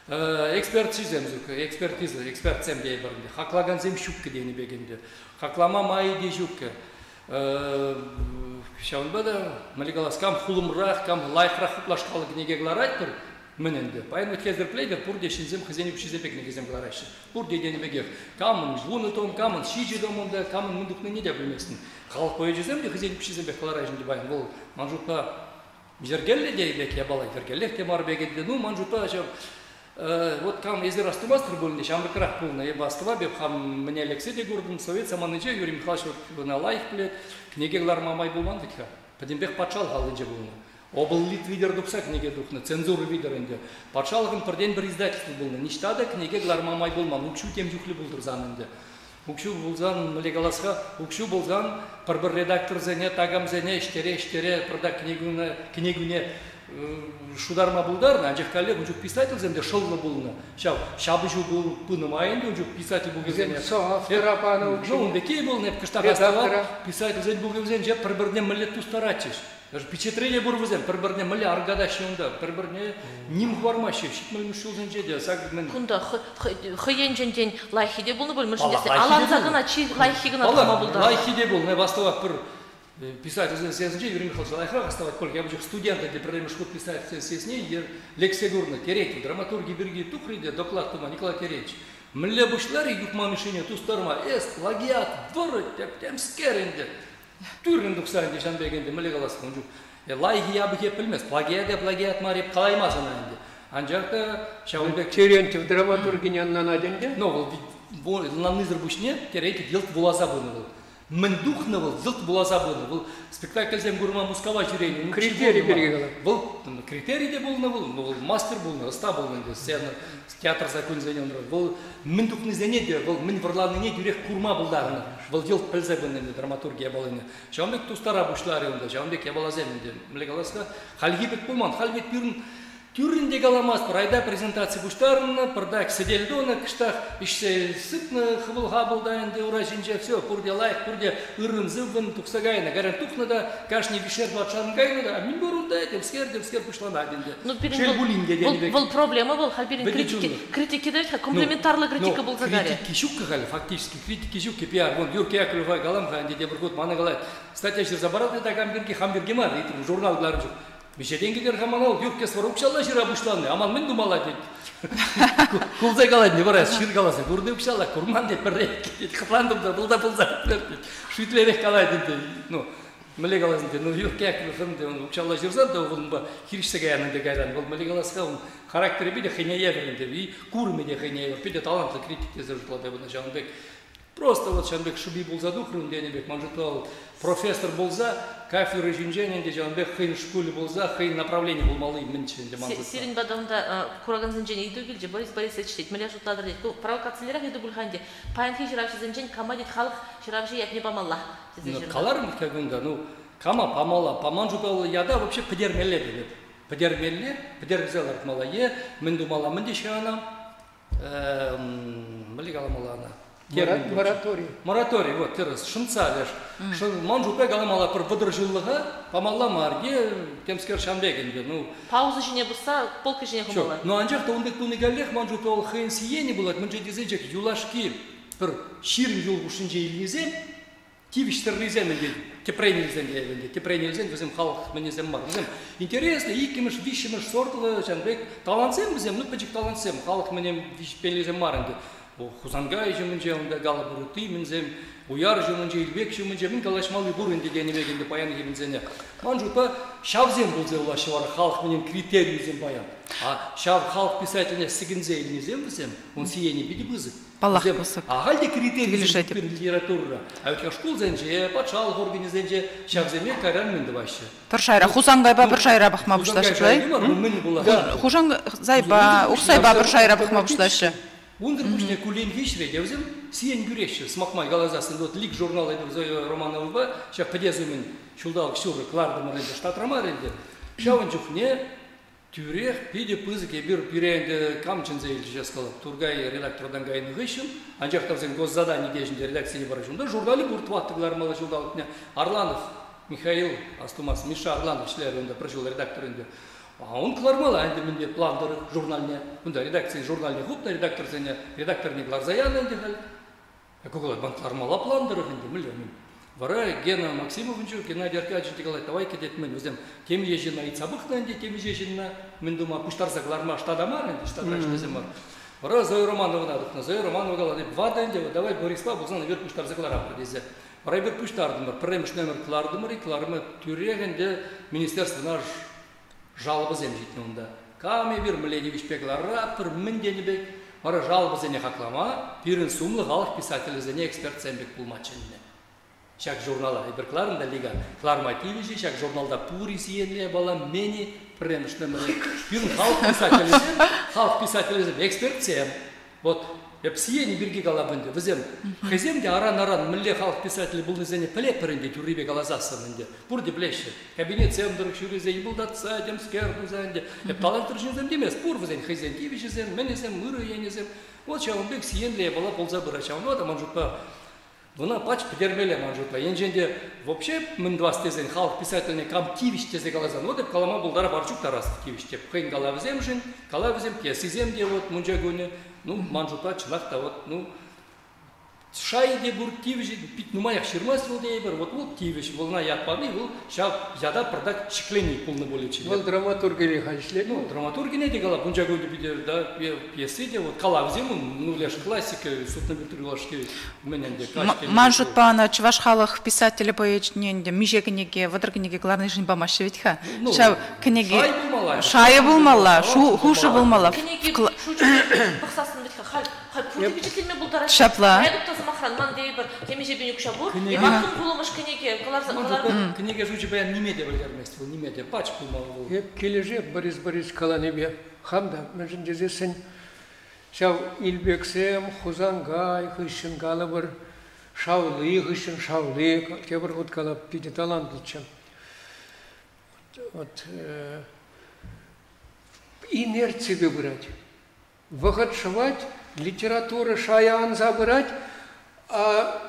Экспертизем экспертсем дей барынды. Хаклаган зем шукке дейни бегенде. Хаклама майы дей жукке. Шаунбада малигалас кам хулумрах, кам лайхрах хуплашкалы кнеге гларать бір мененде. Пайын өткездер плейдер, пур дешінзем хызен үпшізем пекнегезем гларайшы. Пур дейдені бегер. Камын жуны том, камын шижи домында, камын мындукны не де білмесін. Халық бойы жезем де хызен үпшізем бек гларайшын де байын. Бұл манжутпа жергелі дейбек ябалай жергелі темар бегенде. Ну манжутпа вот кам езер астумастыр бөлінде шамрыкрах полный ебастыва беп хам мне лексе де көрдім совет заманыча Юрий Михайлович на лайф білет кнегелар мамай болманды ка падембек патшал халынча болны обыл лит видер дукса книге духны цензуры видерінде патшалығын бірден бір издательство болны ништада кнегелар мамай болман укшу тем жүхлі болдыр занында укшу болзан млегаласха укшу болзан бір редактор зене тагам зене іштере бірда книгуне шударма булдар, анжақ коллег, он жүк писатель земде шылны булны. Шабы жүк был пыным айынды, он жүк писатель бұл кезене. Ну, он декей был, не кыштақ астала, писатель земде бұл кезене, жеп бір-біріне мүлі тұстаратчыш. Даже впечатление бұрвызен, бір-біріне мүлі аргадашы онда, бір-біріне ним хвармашы, шитмілі мүшіл земде, сағыр мен. Күнда хыйен женден лайхиде бұлны бөлмішін десе, аланзағына чи лайхигіна тұма бұлдар. Лайхиде бұл, не басталақ бір писатель сесенже Юрий Михайлович лайхрах оставать кольки я буду студенты де проблемы школ писатель сесне лекция гурна терети драматурги берги тухриде доклад тума Николай Теречь мле бушлари юкма мишене тустарма плагиат ворот тем скеренде түрін дуксанде жанбегенде мле галас конжу лайхи я бы кепилмес плагиат мареп калаймасына инде анжакта Шаулбек Терентьев драматургин яннан аденде но вол нанызыр бушне терети делт буласа был Мен духнывал, зылт была забыла. Был спектакль зем гурма мускава жирени. Критерий бергала. Был критерий де был, был мастер был, ста был на сцена, театр закон зенен. Был мен духны зене де, был мен варланы не дюрек курма был дарна. Был делт пельзебенный драматургия балыны. Жамбек тустара бушлары онда, жамбек я была земенде. Млегаласка хальгибек булман, хальбек пирн Тюрінде галамас, прайда презентация буштарына, пырдак сиделдона, кыштах ишсе сытны, хыбылға бұлдайынды уражинже, все, пурде лайк, пурде ырын зывын, тұқсагайына, гаран тұқнада, кашни вишер батшанғайына, а мен бұрында, демскер пышлана аденде. Шелбулинге денебек. Бұл проблема бұл, халберин критики да, комплементарлы критика бұл загаре. Критики шукка гали, фактически, критики шукки пиар, вон, Юрке Яковлевай галамға, анде бір год мана галайт, статья жирзабараты да хамбергемар, журнал гларын жүк. Бешеденгелер хаманал юркес var ukşalla şira buşlandı. Aman men dumala dedi. Kulza galan ne var? Şir galası. Durdu ukşalla kurman dedi. Bir dedi. Kıplandım da bulda dedi. Şütlerek kalay dedi. No. Mele galasın dedi. No yurkek dedi. Ukşalla şirza da oğlum ba kirişse yanında gaydan. Ol mele galası onun karakteri bir de xeneye verindi. Bir kurme de xeneye. Bir de talantlı kritik yazıcılar da buna Canbek. Просто вот Жанбек Шуби был задухрын денебек, манжутал профессор был за, кафедры жинженен де Жанбек хейн школе был за, хейн направление был малый меньше де манжутал. Сирин бадамда кураган зинжен иду билже, Борис Борисович дейт, мля жутладыр дейт. Провокациялерах иду булханде. Паянхи жиравши зинжен, кама дейт халық жиравши як не помалла. Каларым кагында, ну, кама помала, поманжутал яда вообще подермеледі деп. Подербелли, подербзелар малае, мен думала, мен деше анам, малигала малана. Мораторий. Мораторий, вот, террас, шымца леш. Манжупе галамала пыр выдыржилыға, памалла марге, темскер шамбегенде, ну. Пауза жіне бұса, полка жіне құмала. Но анжақ та ондық туны галлех, манжупе ол хейн сиені болады, мен жедезечек юлашки, пыр ширин жол ұшынже илнезем, тивиштерлизем енді, тепрейнелзем дейбінде, тепрейнелзем бізім халық мінезем бар. Бізім интересно, икеміш, вишіміш сортлы, жанбек, талансем бізем, ну, пәчік талансем, халық мінем вишпелезем бар енді. Хузангай жымынже, онда гала бұруты мінзем, уяр жымынже, илбек жымынже, мен калашмалы бұрын деген емегенде баян емінзене. Манжупа шавзем бұлзе улашы бар, халық менен критериюзем баян. А шав халық писателіне сігінзе елінезем бізем, он сиені биді бізі. Балақ бұсық. Ағалде критериюзем бір литература. А өткен школ зенже, патшалық организенже, шавземе каран мінді башы. Бір шайра, хузангайба бір шайра бақма бұшташы, бай? Хузангайба, ұқсайба бір шайра бақма бұшташы. Ундер пушне кулен вишре, я взял сиен гюрещи, смахмай галазасын, вот лик журнал это Зоя Романова, сейчас подъездуем чулдал ксюры, клардом ренде, штат Ромаренде, сейчас он чухне, тюрех, пиде пызыке, бир пиренде камчензе или сейчас сказал, тургай редактор дангайны гыщен, анжах там госзадание дежнде редакции не баражун, да журнали буртват тыглар мало чулдал, Орланов, Михаил Астумас, Миша Орланов, шлер, он прожил редактор инде. А он клармала, анде менде пландыры журнальне, онда редакция журнальне хупна, редактор не гларзаян анде хал. А кугала бан клармала пландыры анде, миллион. Вара Гена Максимовичу, Геннадий Аркадьевич дегала, давай кедет мен өзем, тем ежина и цабыхна анде, тем ежина, мен дума пуштарса гларма штадамар анде, штадраш деземар. Вара Зоя Романова надухна, Зоя Романова гала, вада анде, давай Борислав, бұлзан навер пуштарса глара продезе. Вара бер пуштардымар, премеш номер клардымар и кларма тюрегенде министерство наш жалобы земжитін онда. Каме бір Миленевич пеглара, бір мінденебек, ара жалобы зене хақлама, бірін сумлы ғалық писателі зене эксперт зембек бұлмачынне. Шак журнала, бір кларында лига, клармативижі, шак журналда пури сиенле бала, мені премішні мені. Бірін халық писателі зем, эксперт зем. Вот, сиені бірге қалабынды. Візем, хеземде аран-аран мүлле халық писателі бұл незене піле пірінде түрребе қалазасынынде. Бұрды білеші. Кабинет семдірік шүрезе, ебылдатса, демскерді зәнде. Талантыр жинзем демес, бұр візен хезен кивіші зен, менезем, мұры енезем. Вот шауынбек сиенле бала болза бұра шауын. Вот, манжупа, бұна пач підермеле манжупа. Енженде, вообще, мін двастезен халық писателіне кам кивіштезе қалазан. Вот, калама бұлдара барчук тарасты кивіште. Хейн қалавызем жин, қалавызем пьесизем де, вот, мұнжа көне. Ну, манжута, чылақта, вот, ну, шайде бұр тивіші, нумаяқ шырмас бұл дейбір, вот тивіші, волна ятпады, бұл шап яда пырдак чықлений пулны болечі. Ол драматургіне қайшылет? Ну, драматургіне де қала, бұнжа көйді бейдер, да, пьесы де, вот, қалавызем, ну, леш классика, сутны бітірілашки, менен де кашке. Манжутпа, ана, чываш халық писателі бойечненде, меже кінеге, вадыр кінеге, гларный жын бамашы ведьха. Шау, кінеге, шайы болмала, хушы болмала. Шапла. Темеже бенюк шабур, и махтун кулымыш кенеге, кенеге жучи баян немеде білгерместі, немеде, пач кулмалы бұл. Кележе Борис Каланебе, хамда, мәжін жезесін, шау Илбексем, Хузангай, хыщын галы бір, шаулы, хыщын шаулы, кебір ғуд қалап, пиде талантлычым. Вот, инерцию брать, выходшевать, литературы шаян забрать, а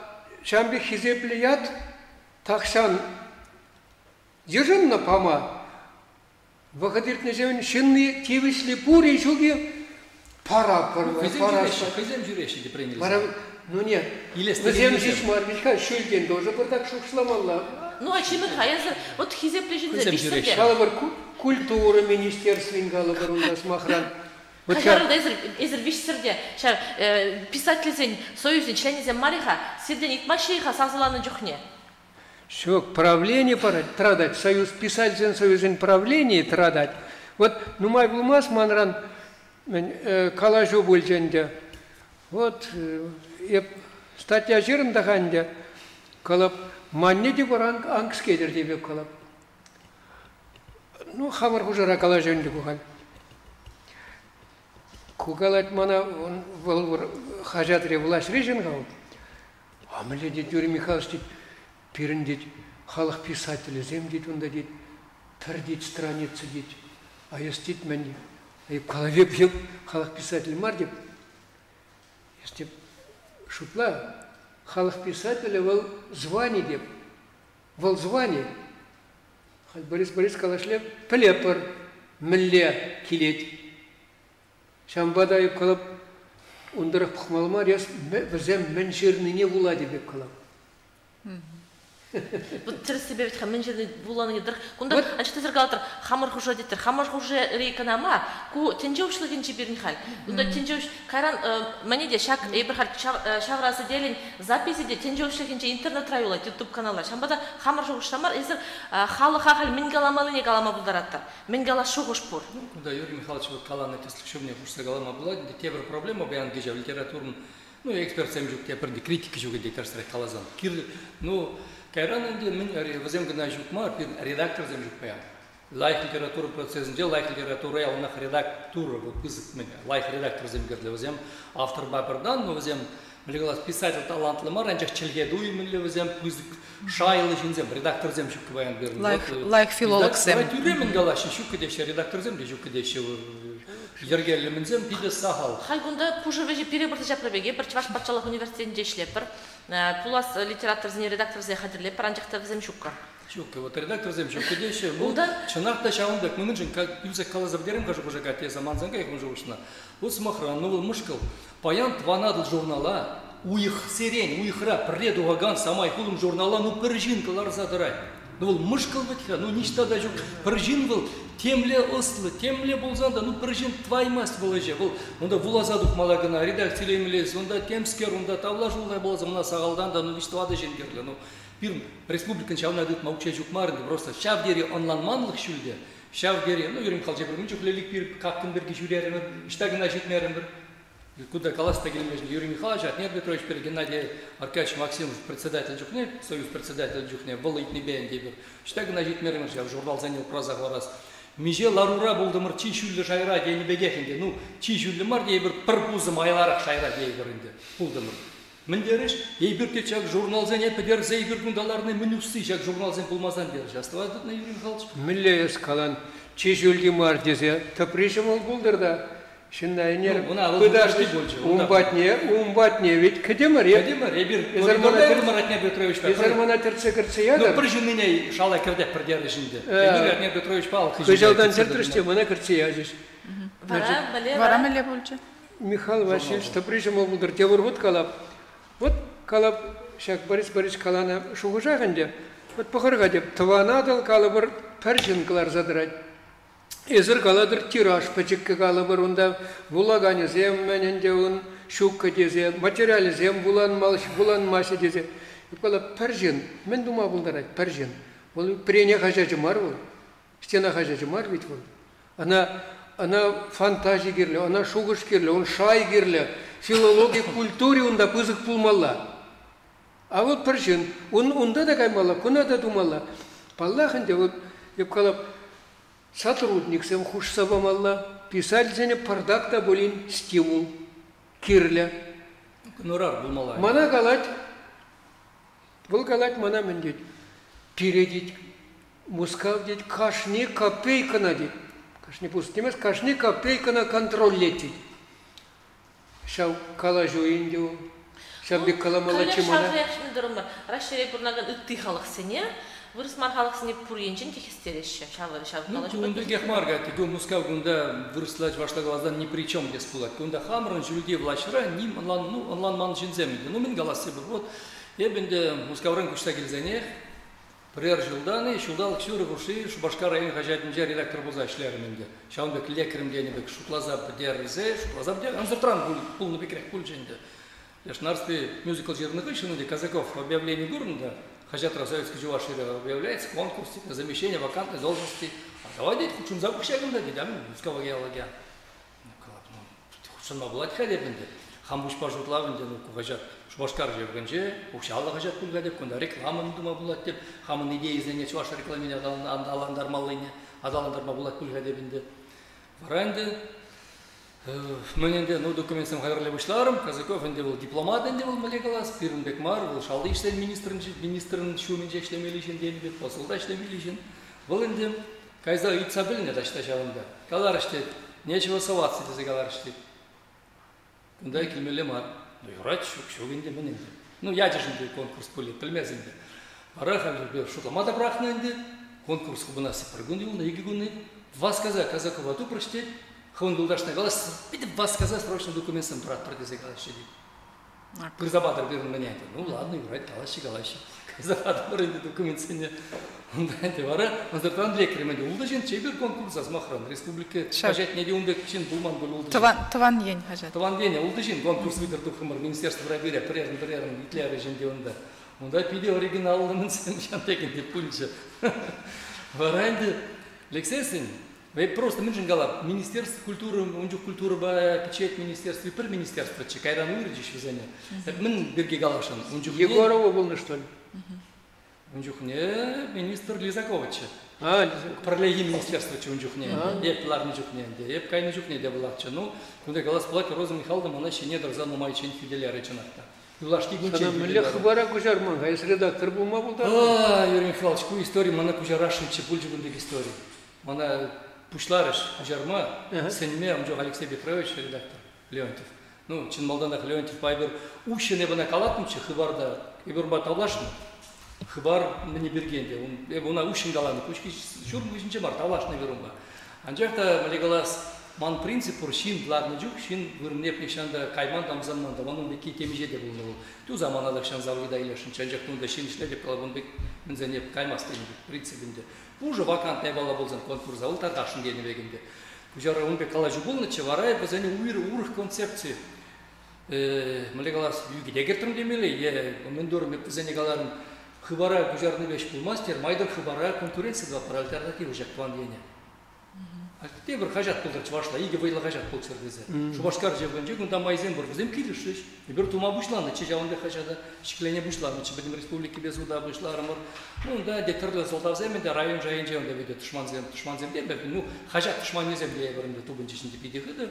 шамбе хизеплият, таксан ежен на пама, выходит на землю, шинны тивисли пури, жуги, пара. Хизем жюреши де приняли. Ну нет, хизем жиш марвичка, шульген тоже бы так шушламалла. Ну а чем их, вот хизепле жюреши. Шалабар культура министерствен галабар у нас махран. Кажарында ezir вишсерде, писательзен, союзен, членезен мариха, сирден итмашиха сазыланы жүхне. Все, правление традать, союз писательзен, союзен правление традать. Вот, ну май булмас манран калажу бульженде. Вот, статья жирында ханде, калап, манне де баран ангскедер тебе калап. Ну, хамар хужара калаженде кухаль. Кугалать мана хажатре власть режим гал. А мы дед Юрий Михайлович дед пирендит халық писатели зем дед он дед твердить страницы дед естит мен, калавеп ел, халық писатель мар деп, естеп, шутла, халық писатель вол звание деп, вол звание. Борис Калашлев пілепір, мілле келет. Шамбада еп қалап, ондырақ пұқмалыма рес, бізем мен жеріне болады деп қалап. Бұл тірі себебет мен жеріне боланы едір. Күнді әншті зіргалатыр, хамыр құжа деттір. Хамыр құжа рейканама, ку тенжеушілігін жеберін хал. Күнді тенжеуш, қайран, мәне де шак, ебір хал, шаврасы делін, записи де тенжеушілігін же интернет райула, YouTube каналар. Шамбада хамыр жоғыштамар, езір халы хал мен галамалы не галама бұлдараттар. Мен гала шоғыш бұр. Да, Юрий Михайлович, вот каланы теслік шөмне құшса галама болады, те бір проблема баян гежа литературын, ну, эксперт сәм жүк, те бірді критики жүгі дейтарсырай қалазан. Ну, Кайран инде мен возем гына жукмар, редактор зем жукпаям. Лайк литература процессінде, лайк литература ялнах редактура, вот пызык мен, лайк редактор зем герде возем, автор бапырдан, но возем, млегалас писатель талантлы мар, анчах челгеду именно возем пызык шайлы жинзем, редактор зем жукпаям берн. Лайк филолог зем. Редактор галаши жуккедеше, редактор зем жуккедеше. Ергелімізем пиде сахал. Хайгунда пужевежі перебірді жапрабеге, бір Чуваш патшалық университетінде ішлепір. Пулас литератор зіне редактор зіне қадірлеп, паранжақты взем шукка. Шукка, вот редактор зем шукка деше. Бұл чынақта шауындық, мұның жын, юзек қалазап дерім қажы құжа кәте заман заңға екім жоғышына. Бұл смахран, ну бұл мұшқыл. Паян тванадыл журнала, уйық серен, уйықра, пред уғаган, самай құлым журнала, ну піржин қылар задырай. Ну бұл мұшқыл бітіға, ну ништа да жоқ. Піржин бұл. Темле ослы, темле болзанда, ну прыжин тваймаст было же. Онда вулазадук малагына, редакциялемелес, онда темскер, онда тавлажулдай болза, мына сағалдан да, ну виштвады женгерлі. Ну, пирм, республикан шавна дыт мауча жукмарынды, просто шав дери онланманлық шүлде, шав дери, ну, Юрим Халжебір, мүнчі хүлелік пиріп, қаққын бірге жүрерімір, іштагына жетмерімір. Куда коласта гелемежный Юрий Михайлович, Атнер Петрович, Геннадий Аркадьевич Максимов, председатель Джухне, союз председатель Джухне, волоитный бен дебір. Іштагына жетмерімір, я в журнал занял проза раз. Меже ларура болдымыр чи шүлі шайра дейіні бегехінде. Ну, чи шүлі мар дейбір пұрпузым айларақ шайра дейбірінде. Болдымыр. Міндеріш, ейбір кетшак журналзен епідер зейбір күндаларыны мінусты жак журналзен болмазан бер. Жастывады на Юрий Михайлович? Мілі ес қалан чи шүлі мар дезе, тапришым ол болдырда. Шынайнер, кудашты умбатне, ведь кедемар, я? Кедемар, я бир, Атнер Петрович, Ezermana tertse kırtse yadır. Ну, прижинение шала кирдек придержи жинде. Атнер Петрович пал. Кыжалдан тертриште, мана кırtse yazış. Вара меле болчы? Михаил Васильевич, тапришым ол болдыр, тевір вот калап. Вот калап, шак Борис Калана шуғышағынде. Вот пұқырға деп, тванадыл калабыр пәржін кылар задырать. Ezir kaladır tiraj, pıçıkkı kalıbır, onda bulagani zem menende un şukka deze, materyali zem bulanmaşı deze. Kala Perjin, men duma buldarak Perjin. Ol prenya hajacı var ol, stena hajacı var bit ol. Ana fantazi girle, ana şuguş girle, on şay girle, filologi kulturi onda pızık bulmalla. Avul Perjin, onda da kaymalla, kuna da dumalla. Pallahın de ol, kala сотрудник сам хуш сабамалла, писательзене пардакта болин стимул, кирля. Гонорар булмалай. Мана галать, был галать мана мендеть, передить, мускав деть, кашни копейка надеть, кашни пустимес, кашни копейка на контроль лететь. Шау калажу индио, шабли каламала чимана. Калашавляшный дурмар, расширяй бурнаган ытты халық сене. Вырыс мархалық сіне пұренчен кекестереші, шавы қалаш. Ну, күнді кехмарға, тегі мұскау күнді вырыслач баштағалаздан ни при чем дес пулат. Күнді хамырын жүлде влашыра, ним онлан ман жинземейді. Ну, мен галасы бір. Вот, ебінде мұскаурын күшті келзене, бірер жылданы, шылдалық шүрі ғұрши, Шубашқа район хажатын жер редактор бұза ішлерімінде. Шауындық лекірім денебек шутлазап дерізе, шутлазап дер, анзыртран пулны бекрек пул жинді. Лешнарспе мюзикл жерных ишінінде Казаков объявление гурында, Хажатра Советский Чувашии объявляется конкурс на замещение вакантной должности. А давайте худшим запущаем да, дедам, мускава геология. Худшим набылать хадебінде. Хамбуш пажутлавінде, хажат Шубашкар жевгенже, ушалла хажат пулгадеп, кунда рекламын дума булат деп, хамын идея излене Чуваша рекламине адаландар малыне, адаландар булат пулгадебінде. Варанды Мененде документсем хайырлы башларым, Казаков энде был дипломат энде был Малегалас, Пирмбек Мар, был шалды иштер министрын шумен иштемели ишин денбек, посылда иштемели ишин. Был энде Кайза ицабильне дашта шавында. Каларышты. Нечего соваться десе каларышты. Кундай килмеле мар. Ну юрат шугинде мененде. Ну я жежинде конкурс пуле билмезинде. Барахам бир шукламада брахненде. Конкурс хубына сыпыргун юлна игигуны. Вас казакова ту прочтет. Хондулдашна галас. Пидеп вас каза срочно документом брат продезе галаши. Призабадыр бир мененде. Ну ладно, юрат галаши. Казабадыр документсене. Онда бара, азыртан лекременде. Улдажен чебер конкурс азмахран республика хажат неде ундек чин булман булулды. Таван ен хажат. Таван дене улдажен конкурс видерду хымыр министерство рабиля прерн итляры женде онда. Онда пиде оригиналын сен шантекен деп пунча. Варанде лексесин вы просто мынжингала министерство культуры, унжук культуры ба печать министерство и пир министерство чекайран уйрдиш визене. Мын бирге галашан унжук Егорова был что ли? Унжухне министр Лизаковича. Лизакович. Пролеги министерство чунжухне. Еп лар нижухне. Еп кай нижухне де булача. Ну, кунда галас плака Роза Михайловна она ще не дразану майчен фиделя реченакта. Юлашки гунчен. Она мле хабара кужарман, а если редактор был мабул да? Юрий Михайлович, ку история мана кужарашин чепульчи гундек истории. Мана пушларыш кужарма, сенме амжо Алексей Петрович редактор Леонтьев. Ну, чин малданах Леонтьев пайбер ушене бана калатмчы хыбарда. Иберба таблашын. Хыбар мне бергенде, он ушин галаны, кучки шурм вишинче бар, талаш на верумба. Анжакта малегалас ман принцип шин ладно жук, шин вырнеп нишанда кайман там заманда, манун беки темижеде булнул. Ту заманада шан завида илешин, анжактун да шин иштеде калабун бек мензенеп каймастын принципинде. Уже вакантная бала болзан конкурс завыл тардашын гене бегенде. Кужара он бек калажу булны чеварай базани урых концепции. Малегалас югиде гертим демели, мендор меп занегаларын хыбара кужарны беш мастер, майдар хыбара конкуренция два пара альтернатива жактван дене. А те бір хажат болдыр чувашла, иге вайла хажат болдыр дезе. Шубашкар жевгенже, кунда майзен бар, бізем килишиш. Бир тума бушланы, че жавында хажада, шикление бушланы, че бідім республики без уда бушларымыр. Ну да, де түрлі солдав земенде, район жайын жевінде веде тушман земде, ну хажат тушман не земле бірінде тубын чешінде пидехіді.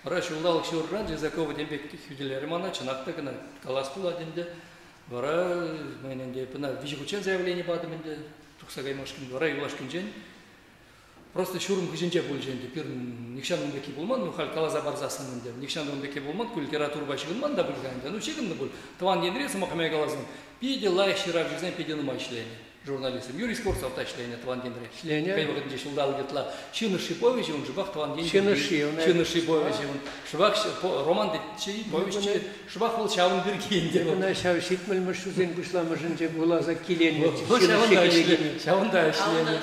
Рашы улалық шеурран, жезакова дембек хюделері мана, чынақта гына калас була денде. Бара, мененде, пына вижгучен заявление бадыменде, тухсагай машкин, бара юлашкин жен. Просто шурум хижинче бұл женде, пир никшан умбеки болман, ну хал калаза барзасын менде, никшан умбеки болман, литература башыгынман да білгенде, ну шегінді бұл. Таван енресі мақамай калазын, пиде лайық ширав жизнен пиде нұма ишление. Журналистам. Юрий Скорцов ташление Таван Генри. Шление. Кай вагат деш улдал гетла. Чины Шипович, он жбах Таван Генри. Чины Шипович, он шбах роман де Шипович, шбах был Чавун Бергенде. Она шавшит мальмаш шузен бушла мажинче была за киление. Чавун да шление.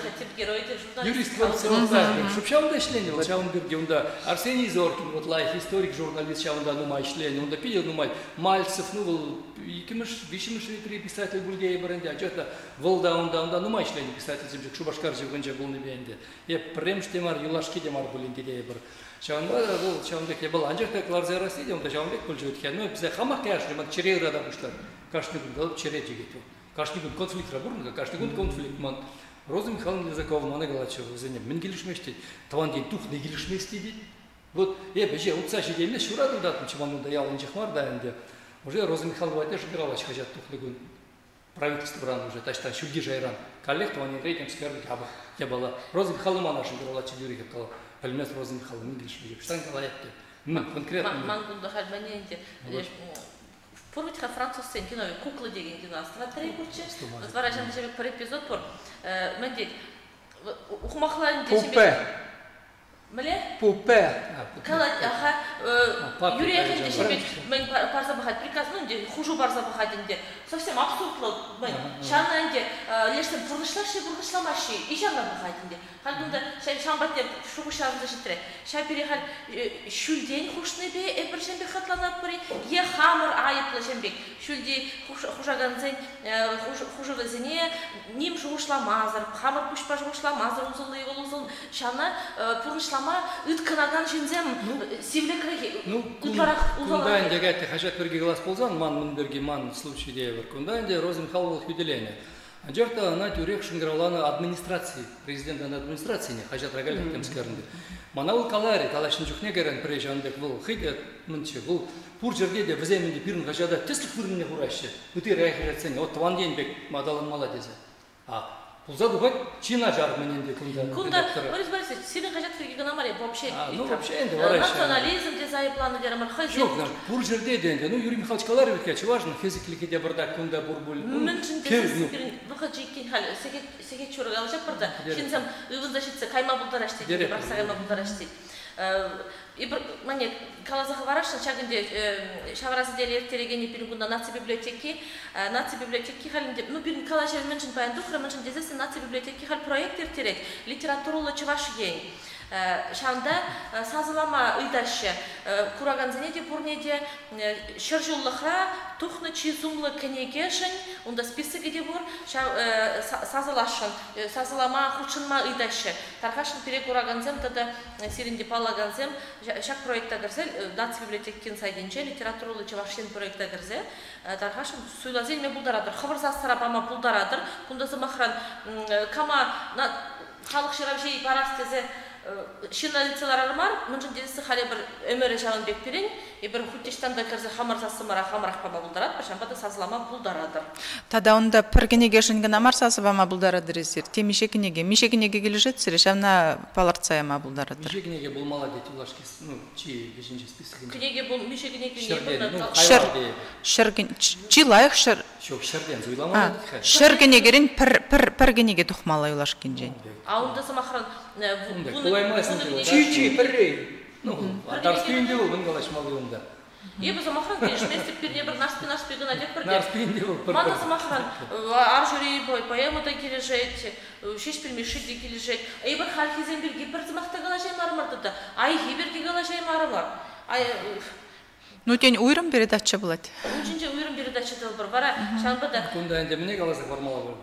Юрий Скорцов да. Шупшавун да шление, Чавун Берге, он да. Арсений Зоркин, вот лайф историк, журналист Чавун да нумай шление, он да пидел нумай. Мальцев, ну был Икимыш, Вишимыш писатель Бульгея Баранди, а что-то Волда онда нумай шление писатель земжик Шубашкар жевгенже был небенде. Я премштемар юлашки демар булинде дейбір. Чаванда бұл чавандек ебал анжақта кларзе расиде, онда чавандек бұл жөткен. Ну бізде хамақ кәшіне, ман чере ұрада бұштар. Кашны күн қалып чере жегету. Кашны күн конфликт рабурнга, кашны күн конфликт ман. Роза Михайловна Лизакова мана галачы вызене. Мен келішмеште, таван ден тух не келішместе дейді. Вот, бәже, ұтса жеделіне шурады ұдатын, чыман онда ялын жықмар да әнде. Уже Роза Михайлова әте жығыралач хажат тухны күн. Правительство бран уже, тачтан шүлге жайран. Коллег таван рейтинг скәрді я бала. Роза Михайлова наша жығыралачы дюри кеп кала. Пәлмес Роза Михайлова мен келішмеге. Штан кала әтті. Конкретно. Мангунда хальманенде. Порвитха француз сен кино куклы деген кино астратыры көрче. Отварашан дешебек бір эпизод пор. Мен дейт. Ухмахларын дешебек. Мле? Пупе. Калат, аха, Юрий Ахин дешебек, мен барза бахат приказ, ну, хужу барза бахат инде. Совсем абсурдлы, мен, шанна инде, лештен бурнышлаши, бурнышламаши, и шанна бахат инде. Халгунда, шамбатте, шугушарымда житре. Ша перехал, шүлден хушны бе, эпір шембек хатланат пори, е хамыр айыплы шембек. Шүлде хужаганзен, хужавазене, ним шугушламазыр, хамыр пушпа шугушламазыр, узылы, узыл, шанна, бурнышлама ытканаган жинзем сивлекреги утварах узалар. Кунда инде гәтте хажат берге глаз ползан, ман берге ман случай дейбір. Кунда инде Роза Михайлова хюделение. Анжарта она тюрек шынгыраланы администрации, президентан администрацияне хажат рагалек темскерінде. Мана ул калари, талашын жүхне керен прежандек был хыйдет мынчы, был пур жерде де віземенде пирін хажада теслік вырынне хуращы. Үті райхажатсен, от Таван Денбек мадалан молодезе. Пулза дугат Чина жармененде кунда. Кунда, Борис Борисович, сильно хотят фигигана мария, вообще. Ну вообще энди варайша. Национализм де заипланы дерамар хайзен. Жоқ, бур жерде денде. Ну Юрий Михайлович Каларович кече важно физикалике де барда кунда бурбул. Мünchen де выходжи кин хал сеге чурга алжак барда. Шинсам ывын защитса кайма булдарашти. Барса кайма булдарашти. И мне калазах варашна чагынде шавразы делер терегени пингунда наци библиотеки халинде ну бир калажер меншин баян духра меншин дезесе наци библиотеки хал проекттер терек литературулы чуваш ен шанда сазылама ыйдашы кураганзене де бурнеде шыржуллыхра тухны чизумлы кенегешин унда списоги де бур сазылашын сазылама хучынма ыйдашы тархашын перек кураганзем тада сиринде палаганзем шак проекта герзе наци библиотекин сайдинче литературулы чувашен проекта герзе тархашын суйлазен ме булдарадыр хыбырсастарапама булдарадыр кунда замахран кама халық шыравжей барастезе Шина лицелар бар, мынжын дедесі хали бір өмірі жауын бек берен, бір хуттештанда кірзе хамар сасымара хамарах пама бұлдарад, бір шамбада сазылама бұлдарадыр. Тада онда піргенеге жынген амар сасыбама бұлдарадыр езер. Те мишекенеге келі жетсірі, шамна паларцаяма бұлдарадыр. Мишекенеге бұлмала дейті улашки, чи бешінче список. Кенеге бұл мишекенеге не Шырген, чилайық шыр. Шок, шырден, зуйламала дейті. Шыргенегерін піргенеге тұхмалай улашкен жен. Аунда самахран Чичи, перрей. Ну, дарспинде был, он галаш малыунда. Я бы замахран, конечно, вместе перне бір нарспи гына деп бірде. Нарспинде был. Мана замахран, аржури бой, поэмада кележет, шеш пельмешиде кележет. Ай бір халхизен бірге бір замақта галашай мармардыда. Ай хиберге галашай мармар. Ну, тень уйрым передача болады. Учинче уйрым передача дел бір. Бара, шанбада. Кунда энде мне галаза формала был.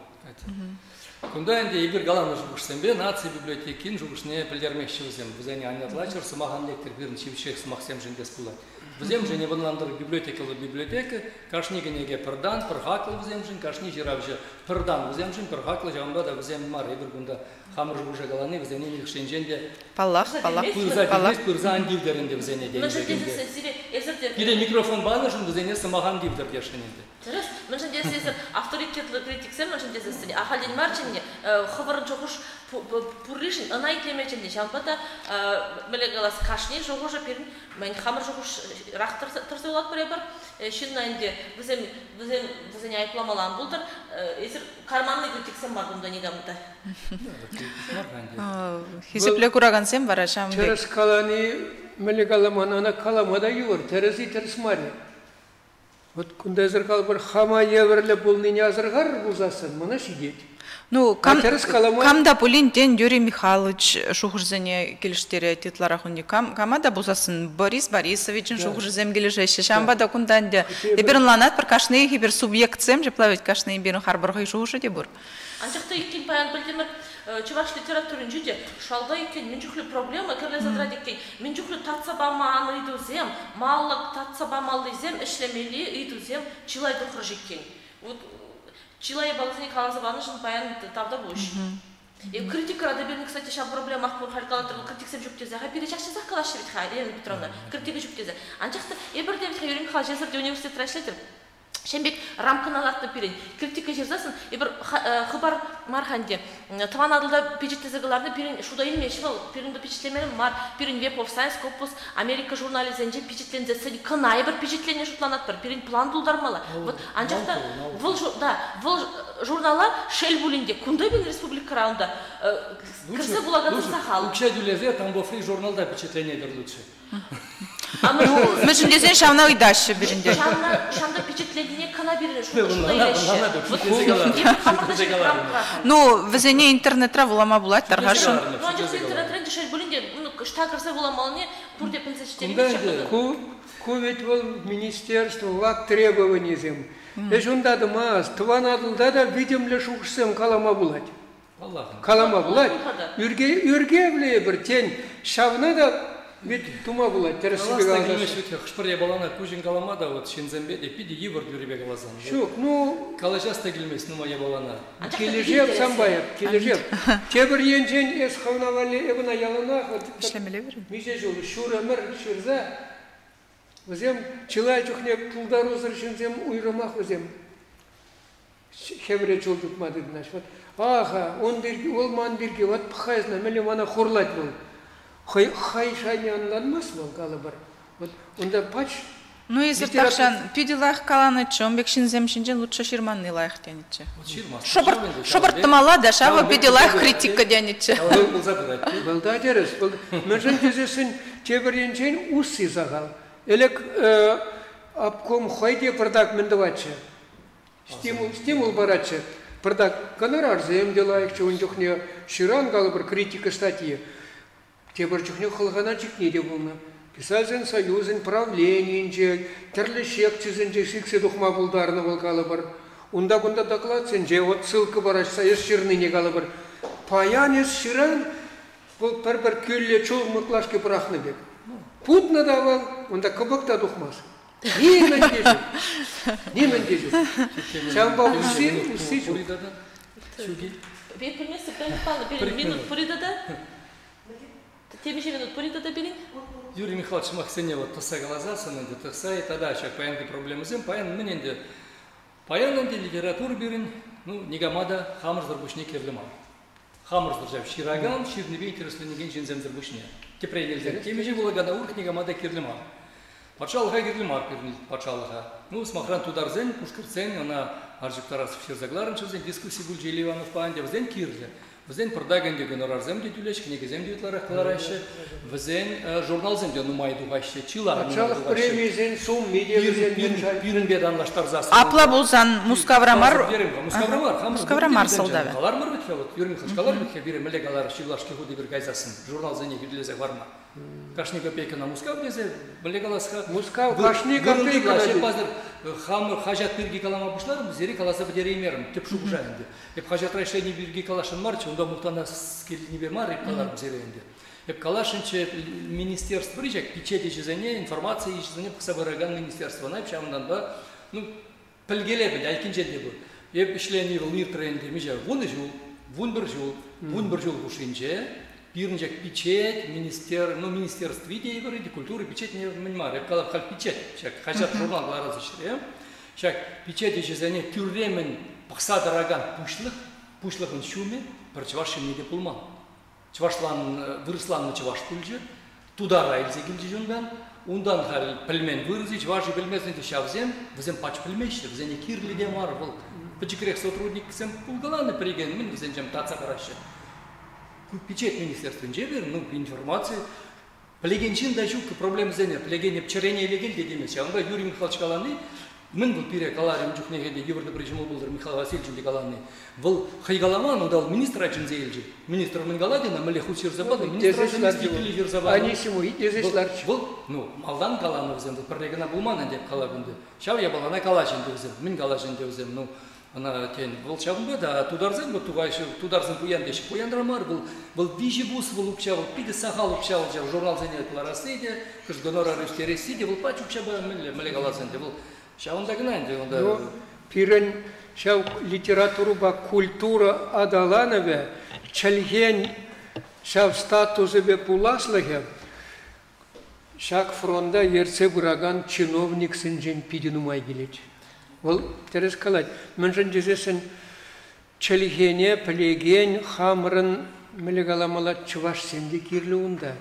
Кунда энде игр галаны жугушсембе наци библиотекин жугушне билдермекчи өзем. Бизени анятлачыр сымаган лектор бирин чившек сымаксем жендес булат. Бизем же не бунландыр библиотека, кашнигенеге пырдан, пырхакыл бизем жин, кашни жиравжы пырдан бизем жин, пырхакыл жамба да бизем мар игр кунда хамыр жугуша галаны бизени нилшенженде. Паллах. Пырза андивдеринде бизени дегенде. Иде микрофон баны жин бизени сымаган дивдер дешененде. Терес, меншин десесін авторитетлі критиксен меншин десесін, ахалден марчинне хыбырын жоғыш пурлишин, ана итлемечінде, жампата мелегалас кашни жоғыжа перін, мен хамыр жоғыш рақтыр тұрсы олат бір ебір, шинна инде бізен айпламалан бұлдыр, есір карманны критиксен бар бұнда негамыда. Хизепле кураган сен бара шамды. Терес калани мелегаламан ана каламада юр, терес и терес мари. Вот кунда зеркал бір хама еверле болныне азырғар бұлзасын, мұна сидеть. Ну, камда пулин ден Юрий Михайлович шухырзене келіштері титларахунде. Камада бұлзасын Борис Борисовичын шухырзем келішеші. Шамбада кунданде. Деберін ланат бір кашны хибер субъектсем, жеплавет кашны берін харбырғай шухыршы де бұр. Анчақта еккен паян білдемір, чуваш литературын жүде, шалда еккен, мен жүхлі проблема, кірлі задрад еккен, мен жүхлі татсабаманы идузем, маллық татсабамалы зем, ішлемелі идузем, чилай дұқыр жеккен. Чилай балысыне қалазабаны жын паян тавда бұш. Критика адабирни, кстати, шам проблема ақпұр халькалатырыл критиксем жүктезе. Ға перечақшызақ қалашы бет ха, Елена Петровна, критика жүктезе. Анчақта, ебірден бітқа Юрий Михайлович жезірде университет рашлетір. Шембек рамканы алатны перен. Критика жерзасын, ебір хыбар марханде. Таван адылда печеттезігілерді перен шуда илмеші бол. Перенді печетлемелім мар. Перен Web of Science, Corpus, Америка журнализенже печетлензесі. Кына ебір печетлене жұтланат бір. Перен план бұлдармалы. Анчақта, бұл журнала шел булинде. Кунда бен республика раунда. Кірсе бұлагатын сақал. Учадюлезе, там бұл фри журналда печетлене бір лучше. Мы же не знаем, что она уйдашь берінде. Шамда печетледіне кана беріне шуда илеші. Ну, везене интернетра вулама булат тарғашын. Ну, анчақсы интернетрен шел булинде, шта кірсе буламалыне, пұрде пенсечтеміне Ку ведь бол министерство лак требований зем. Эжундады маз, тванадылда да видимле шуқшсем калама булат. Калама булат. Үрге біле бір тен шавна да ведь тума булат. Аласна гелмеш ведь хшпыря балана кужин каламада вот шинзембеде пиди евр дюребе галазан. Шук, ну... Калажаста гелмес нумая балана. Кележеп самбаят, кележеп. Тебір енжен эс хавнавали эбна яланах. Ишлемеле берін. Миже жолы шурамыр шырза. Өзем чылай чухне пулдару зыршынзем уйрымах өзем. Хевре жол tutmadı динаш. Ага, он дирги, ол ман дирги, вот пхайзна, мели мана хурлать был. Хай шайни анланмас был, калабар. Вот он да пач. Ну, если такшан, пидилах каланычы, он бек шинземшинжен лучше ширманный лайх тянетче. Шобырттымала да, шава пидилах критика тянетче. Был забирать. Был да, дерес. Мәжен кезесін тебіренчен усси загал. Элек обком хайде продак мендаваче. Стимул бараче. Продак гонорар земделайх, че он дюхне ширан галабар критика статьи. Тебір дюхне халгана чикне де булна. Писатель союзен правлениенче, терлешекчизенче сиксе духма булдарны был галабар. Унда-гунда докладсенче, вот ссылка барачса, ес ширныне галабар. Паян ес ширан, был пер-пер күлле чул мыклашки прахны бек. Пут надавал, унда кыбыкта духмас. Немен дежу. Чамба усси чу. Бет принеси, прямо минут пуридада. Темише минут пуридада берин. Юрий Михайлович махсене вот тоса глазасын, тоса и тогда шак паянды проблемы зем, паян мененде. Паянды литература берин, ну, негамада хамырздар бушне керлема. Хамырздар жав шираган, ширнебе интересленеген женземзер бушне. Тепрейнелзер. Темиже булагана урх негамада керлема. Пачалыға керлема арпернил пачалыға. Ну, смахран тударзен, пушкарцен, она аржиктарас ширзагларын чөзен, дискуссии был Желиванов паянде, взден кирле. Взден продагенде гонорар земде тюлеч, книга земде ютларах кларайше, взден журнал земде нумай дугайше, чила. Пачалых премии зен сум, медиа зен пирин беданлаштар засын. Апла болсан мускаврамар. Мускаврамар солдаве. Калар мыр битфе, вот Юрий Михайлович, калар битфе, бире меле галар шивлашки худы бир гайзасын. Журнал зене юдлезе варма. Кашни копейка на мускав дезе, меле галасха. Мускав, кашни копейка. Хамыр хажат бирги калама бушлар, зери каласа бдере имерм, тепшу бужаенде. Еп хажат райшени бирги калашын марчы, онда мухтана скелини бемар, еп калар бзеренде. Еп калашынче министерство рычак, печати жезене, информация жезене, псабараган министерство. Найп шамдан ба, ну, пілгеле біл, айкинче де бұл. Еп ішлені бұл мир тренде, межа, вон жул, вон бір жул бушинче, пирнчак печать, министерство идеи говорит, культуры, печать не понимаю. Еп калап хал печать, шак, хажат журнал гларазы шире. Шак, печати жезене, тюрремен, пақсадараган пушлығын шуме, бір чывашын неде пулман. Чывашлан, вырысланны чываш пулжы, тудара әлзе келжі жондан, ондан хал пілмен вырызы, чывашы пілмезінде шавзем, візем пач пілмешті, візене кирліде мар бұл. Пачекрек сотрудник кісем пулгаланы преген, мен візен жем таца қарашы. Печать министерствен жебер, ну, информация. Плегенчин да жук проблем зене, плегене пчарене елеген дедемес. Шағында Юрий Михайлович каланы, мен бұл пире каларым жүхнегенде Еврді прежимол болдыр Михаил Васильевичінде каланы. Бұл хайгаламан, удал министр ачин зейлжі. Министр мен галадина, міле хусир забады, министр ачин зейлжі жер забады. Анисиму, езешларчы. Бұл, ну, малдан каланы взем, бұл пірлегіна бұлман әндеп калабынды. Шау я балана калашынды взем, мен калашынды взем, ну, она тень был чавбе, да, тударзен, вот тударзен куяндеши, куяндрамар был вижибус, был упчавал, пиде сахал упчавал, журнал занят ларасиде, кыш гонорар истересиде, был пач упчаба, меле галазенде, был шаунда гнанде, он да. Пирен шау литературу ба культура адаланове, чальген шау статусы бе пуласлыге, шак фронда ерце бураган чиновник сынжен пидину майгилеч. Ол терес калать. Мэнжен жезесен чалихене, плеген, хамрын, мелегаламала чуваш сенде кирлі унда.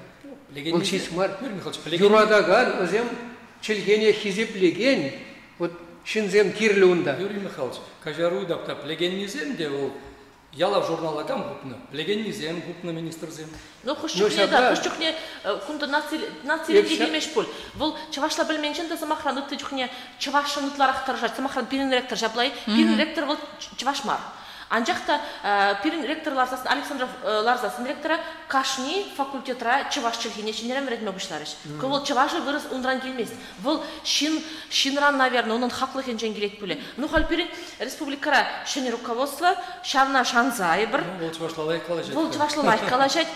Ол чисмар. Юрадаган, озем чалихене хизеп леген, вот шинзем кирлі унда. Юрий Михайлович, кажару дапта плеген низем, де ол яла в журнала там гупна, плеген низем, гупна министр зем. Ну, хушчукне, да, хушчукне, кунда нацили дегемеш пол. Вол чавашла білменшен да замахран үтті жүхне чавашын үтлар ақтар жат, замахран пирин ректор жаплай, пирин ректор вол чавашмар. Анжақта пирин ректор Ларзасын, Александров Ларзасын ректора Кашни факультетра чаваш чилхене шинерем редме бұшларыш. Вол чавашы вырыз ундран келмес. Вол шинран, наверное, onun хақлық енжен келет бөлі. Ну, хал пирин республикара шыны руководство, шавна шанзай бір. Вол чавашлалай калажет. Вол чавашлалай калажет.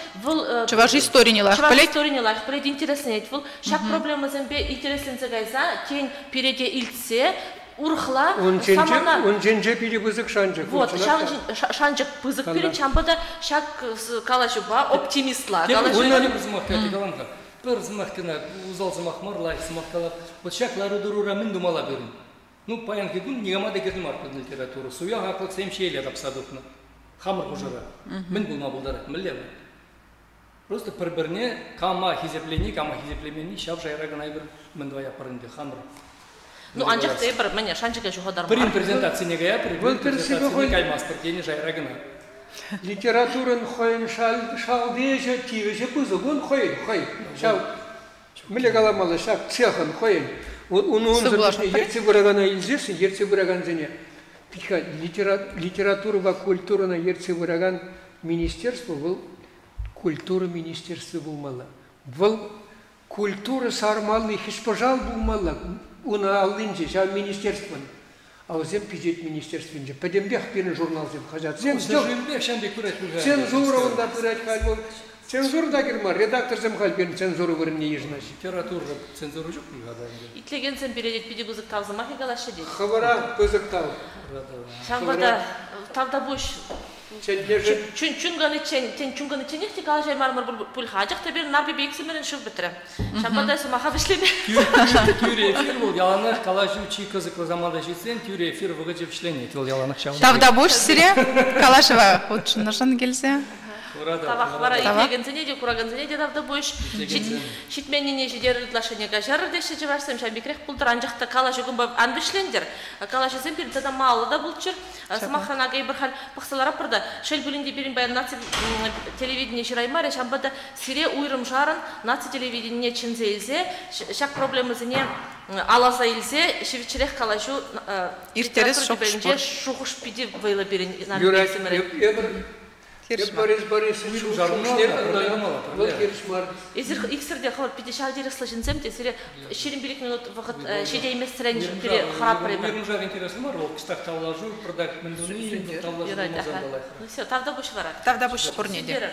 Чаваш истории не лах полет. полет. Истории не лах полет, интереснее. Вол шак проблема зембе интересленце гайза, тень переде ильце, урхла, самана... Он женже пили бызык шанжык. Вот, шанжык бызык пили, чамбада шак калашуба, оптимистла. Бір зымақтына, ұзал зымақмар, лайк зымақталар. Вот шак лару-дурура мен думала берін. Ну, паян кегін, негамада кедім арпыдың литературу. Суя хақлық сем шейлер апсадықны. хамыр хужара. Мен булма булдар, милле. Просто бір-біріне кама хизеплемени шап жайраган айбір мен двоя парынды хамыр. Ну, анжақ та бір, міне, шанчыға жоғадар Бірін презентацияға я, бірін презентацияға каймастыр, дені жайрагана. Литературын қойын шалдежі, тивежі бұзығын қойын. Шау, мілі қаламалы, шап цехын қойын. Оны ерте бұрағана елзесін, ерте бұраған зене. Литература ва культурына ерте бұраған министерство бұл культура министерство болмалы. Бұл культура сармалы, хиспажал болмалы. Оны алдынже, жа министерствон. Ал зем пизет министерствен же. Падембех пирен журнал зем хажат. Цензура онда пырать кальбол. Цензура да кирма, редактор зем халпен цензура вырымне ежнаш. Литература цензура жоқ бұйғада. Итлеген сен бередет пиде бұзық тавзы махи галашы дейді. Хабара бұзық тау. Шамбада тавда бұш. Чүнганы чен ехте кала жай мармар бұл хажық та бір нарби бейксі мерен шық бітірі. Шамбада сымаға бішлеме. Тюре эфир бұл яланық калажу чий кызықлы заманда жетсен, тюре эфир вғыт жеп шление. Яланық шауын. Тавда бұш сире Калашева ұтшынышын келсе. Табақлара итлеген зене де, құраған зене де тавда бұш. Шитменіне жедер ұтлашынеға жарыр деші жеварсам, шамбекрек бұлдыр анжақта кала жүгін бап ан бішлендер. Кала жесен бір тада малы да бұлчыр. Сымақханаға ебір хал пақсалара пырда. Шел бүлінде берін баян наци телевидение жираймаре, шамбада сире уйрым жарын наци телевидение чынзейзе, шак проблемы зене аласа илсе, шевичерек калашу иртерес шухуш пиди вайла берін. Борис, иксерде хавар пиди шалдерек слышынсем, те сире ширин билик минут вақыт шеде емес сірен пере харап премер. Бүйрін жар интересно бар, ол кістақ тавлажу, продакт міндуни, тавлажу мазадалай. Все, тавда бұш барады. Тавда бұш көрнеде.